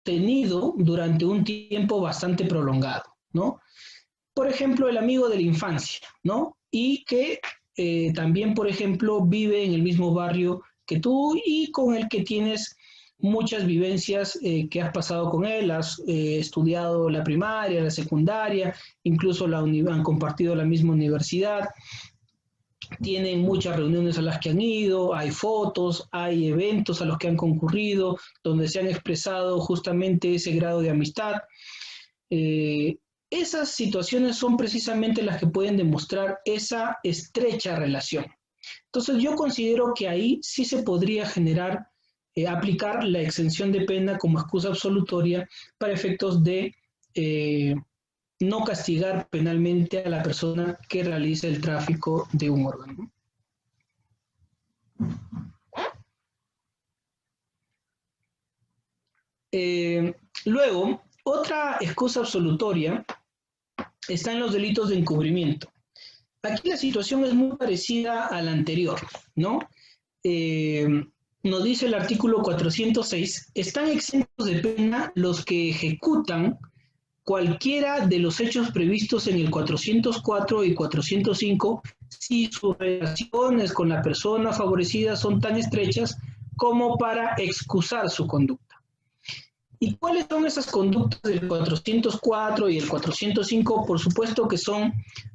tenido durante un tiempo bastante prolongado, ¿no? Por ejemplo, el amigo de la infancia, ¿no? Y que también, por ejemplo, vive en el mismo barrio que tú y con el que tienes muchas vivencias que has pasado con él, has estudiado la primaria, la secundaria, incluso han compartido la misma universidad, tienen muchas reuniones a las que han ido, hay fotos, hay eventos a los que han concurrido, donde se han expresado justamente ese grado de amistad. Eh, Esas situaciones son precisamente las que pueden demostrar esa estrecha relación. Entonces yo considero que ahí sí se podría generar, aplicar la exención de pena como excusa absolutoria para efectos de no castigar penalmente a la persona que realiza el tráfico de un órgano. Luego, otra excusa absolutoria está en los delitos de encubrimiento. Aquí la situación es muy parecida a la anterior, ¿no? Nos dice el artículo 406, están exentos de pena los que ejecutan cualquiera de los hechos previstos en el 404 y 405 si sus relaciones con la persona favorecida son tan estrechas como para excusar su conducta. ¿Y cuáles son esas conductas del 404 y el 405? Por supuesto que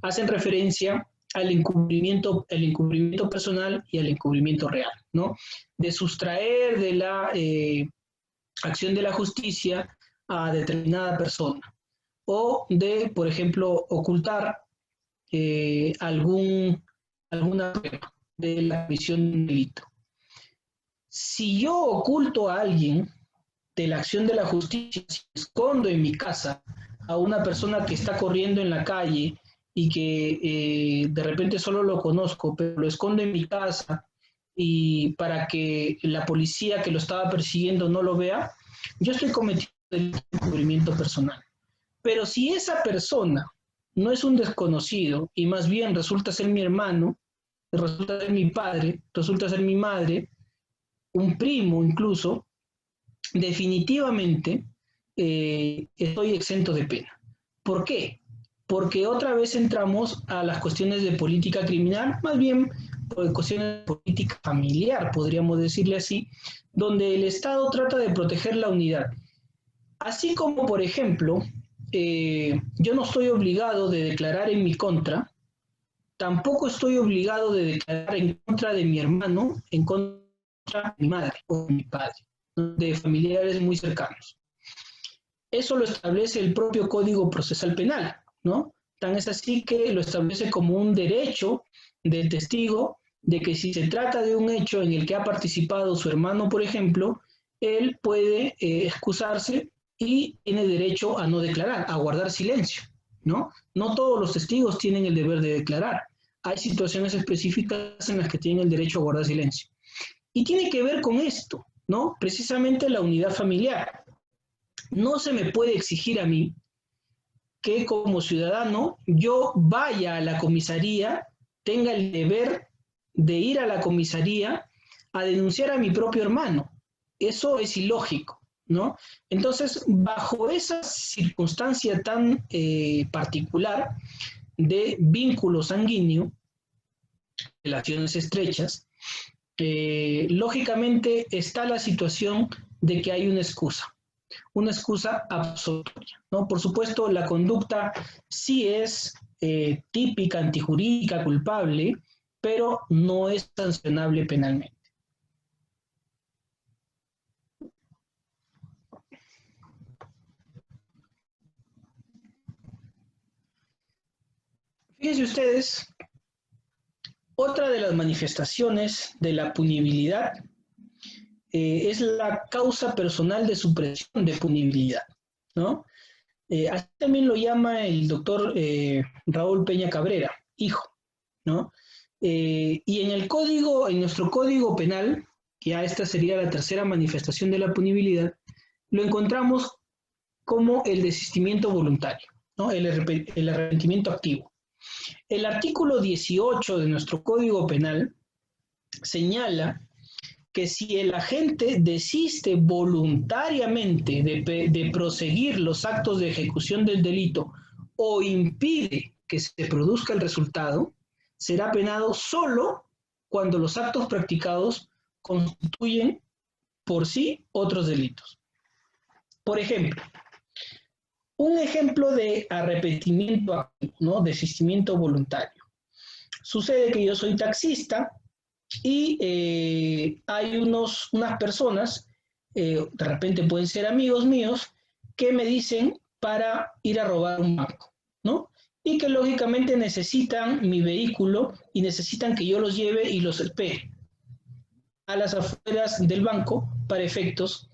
hacen referencia al encubrimiento personal y al encubrimiento real, ¿no? De sustraer de la acción de la justicia a determinada persona o de, por ejemplo, ocultar alguna prueba de la comisión de un delito. Si yo oculto a alguien de la acción de la justicia, si escondo en mi casa a una persona que está corriendo en la calle y que de repente solo lo conozco, pero lo escondo en mi casa y para que la policía que lo estaba persiguiendo no lo vea, yo estoy cometiendo el encubrimiento personal. Pero si esa persona no es un desconocido y más bien resulta ser mi hermano, resulta ser mi padre, resulta ser mi madre, un primo incluso, definitivamente estoy exento de pena. ¿Por qué? Porque otra vez entramos a las cuestiones de política criminal, más bien por cuestiones de política familiar, podríamos decirle así, donde el Estado trata de proteger la unidad. Así como, por ejemplo, yo no estoy obligado de declarar en mi contra, tampoco estoy obligado de declarar en contra de mi hermano, en contra de mi madre o de mi padre, de familiares muy cercanos. Eso lo establece el propio Código Procesal Penal, ¿no? Tan es así que lo establece como un derecho del testigo de que si se trata de un hecho en el que ha participado su hermano, por ejemplo, él puede excusarse y tiene derecho a no declarar, a guardar silencio, ¿no? No todos los testigos tienen el deber de declarar. Hay situaciones específicas en las que tienen el derecho a guardar silencio. Y tiene que ver con esto, ¿no? Precisamente la unidad familiar. No se me puede exigir a mí que como ciudadano yo vaya a la comisaría, tenga el deber de ir a la comisaría a denunciar a mi propio hermano. Eso es ilógico, ¿no? Entonces, bajo esa circunstancia tan particular de vínculo sanguíneo, relaciones estrechas, lógicamente está la situación de que hay una excusa absolutoria, ¿no? Por supuesto, la conducta sí es típica, antijurídica, culpable, pero no es sancionable penalmente. Fíjense ustedes, otra de las manifestaciones de la punibilidad es la causa personal de supresión de punibilidad, ¿no? Así también lo llama el doctor Raúl Peña Cabrera, hijo, ¿no? Y en nuestro código penal, ya esta sería la tercera manifestación de la punibilidad, lo encontramos como el desistimiento voluntario, ¿no? El arrepentimiento activo. El artículo 18 de nuestro Código Penal señala que si el agente desiste voluntariamente de proseguir los actos de ejecución del delito o impide que se produzca el resultado, será penado solo cuando los actos practicados constituyen por sí otros delitos. Por ejemplo, un ejemplo de arrepentimiento activo, ¿no? Desistimiento voluntario. Sucede que yo soy taxista y hay unas personas, de repente pueden ser amigos míos, que me dicen para ir a robar un banco, ¿no? Y que lógicamente necesitan mi vehículo y necesitan que yo los lleve y los espere a las afueras del banco para efectos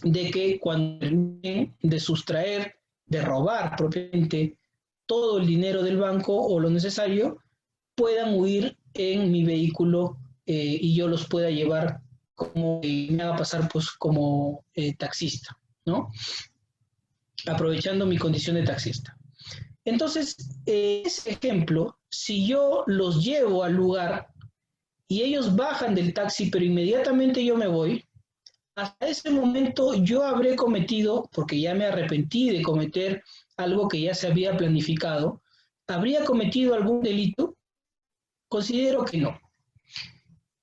de que cuando terminen de sustraer, de robar propiamente todo el dinero del banco o lo necesario, puedan huir en mi vehículo y yo los pueda llevar como me haga pasar pues como taxista, ¿no? Aprovechando mi condición de taxista. Entonces, ese ejemplo, si yo los llevo al lugar y ellos bajan del taxi, pero inmediatamente yo me voy, hasta ese momento yo habré cometido, porque ya me arrepentí de cometer algo que ya se había planificado, ¿habría cometido algún delito? Considero que no.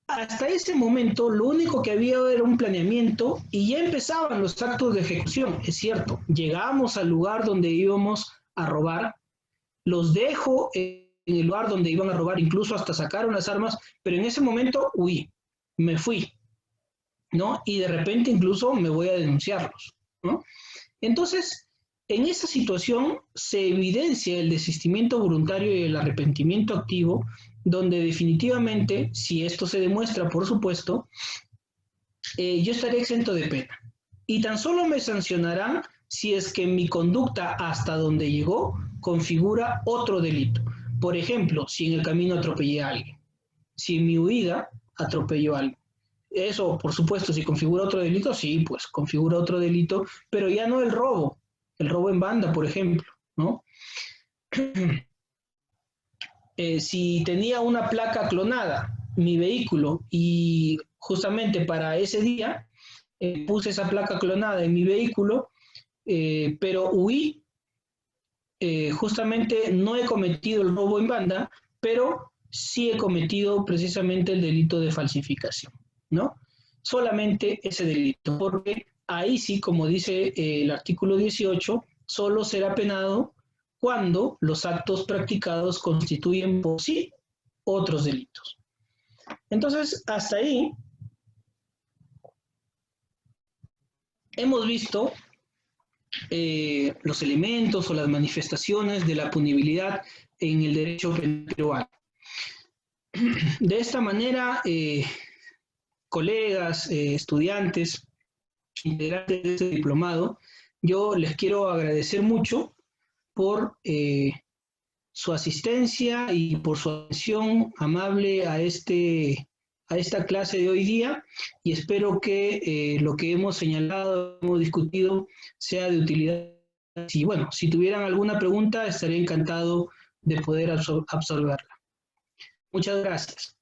Hasta ese momento lo único que había era un planeamiento y ya empezaban los actos de ejecución, es cierto. Llegamos al lugar donde íbamos a robar, los dejo en el lugar donde iban a robar, incluso hasta sacaron las armas, pero en ese momento huí, me fui, ¿no? Y de repente incluso me voy a denunciarlos, ¿no? Entonces, en esa situación se evidencia el desistimiento voluntario y el arrepentimiento activo, donde definitivamente, si esto se demuestra, por supuesto, yo estaré exento de pena. Y tan solo me sancionarán si es que mi conducta hasta donde llegó configura otro delito. Por ejemplo, si en el camino atropellé a alguien, si en mi huida atropello a alguien. Eso, por supuesto, si configura otro delito, sí, pues configura otro delito, pero ya no el robo en banda, por ejemplo, ¿no? Si tenía una placa clonada, mi vehículo, y justamente para ese día puse esa placa clonada en mi vehículo, pero huí, justamente no he cometido el robo en banda, pero sí he cometido precisamente el delito de falsificación, ¿no? Solamente ese delito, porque ahí sí, como dice el artículo 18, solo será penado cuando los actos practicados constituyen por sí otros delitos. Entonces, hasta ahí hemos visto los elementos o las manifestaciones de la punibilidad en el derecho penal peruano. De esta manera, colegas, estudiantes, integrantes de este diplomado, yo les quiero agradecer mucho por su asistencia y por su atención amable a esta clase de hoy día, y espero que lo que hemos señalado, hemos discutido, sea de utilidad. Y bueno, si tuvieran alguna pregunta, estaré encantado de poder absolverla. Muchas gracias.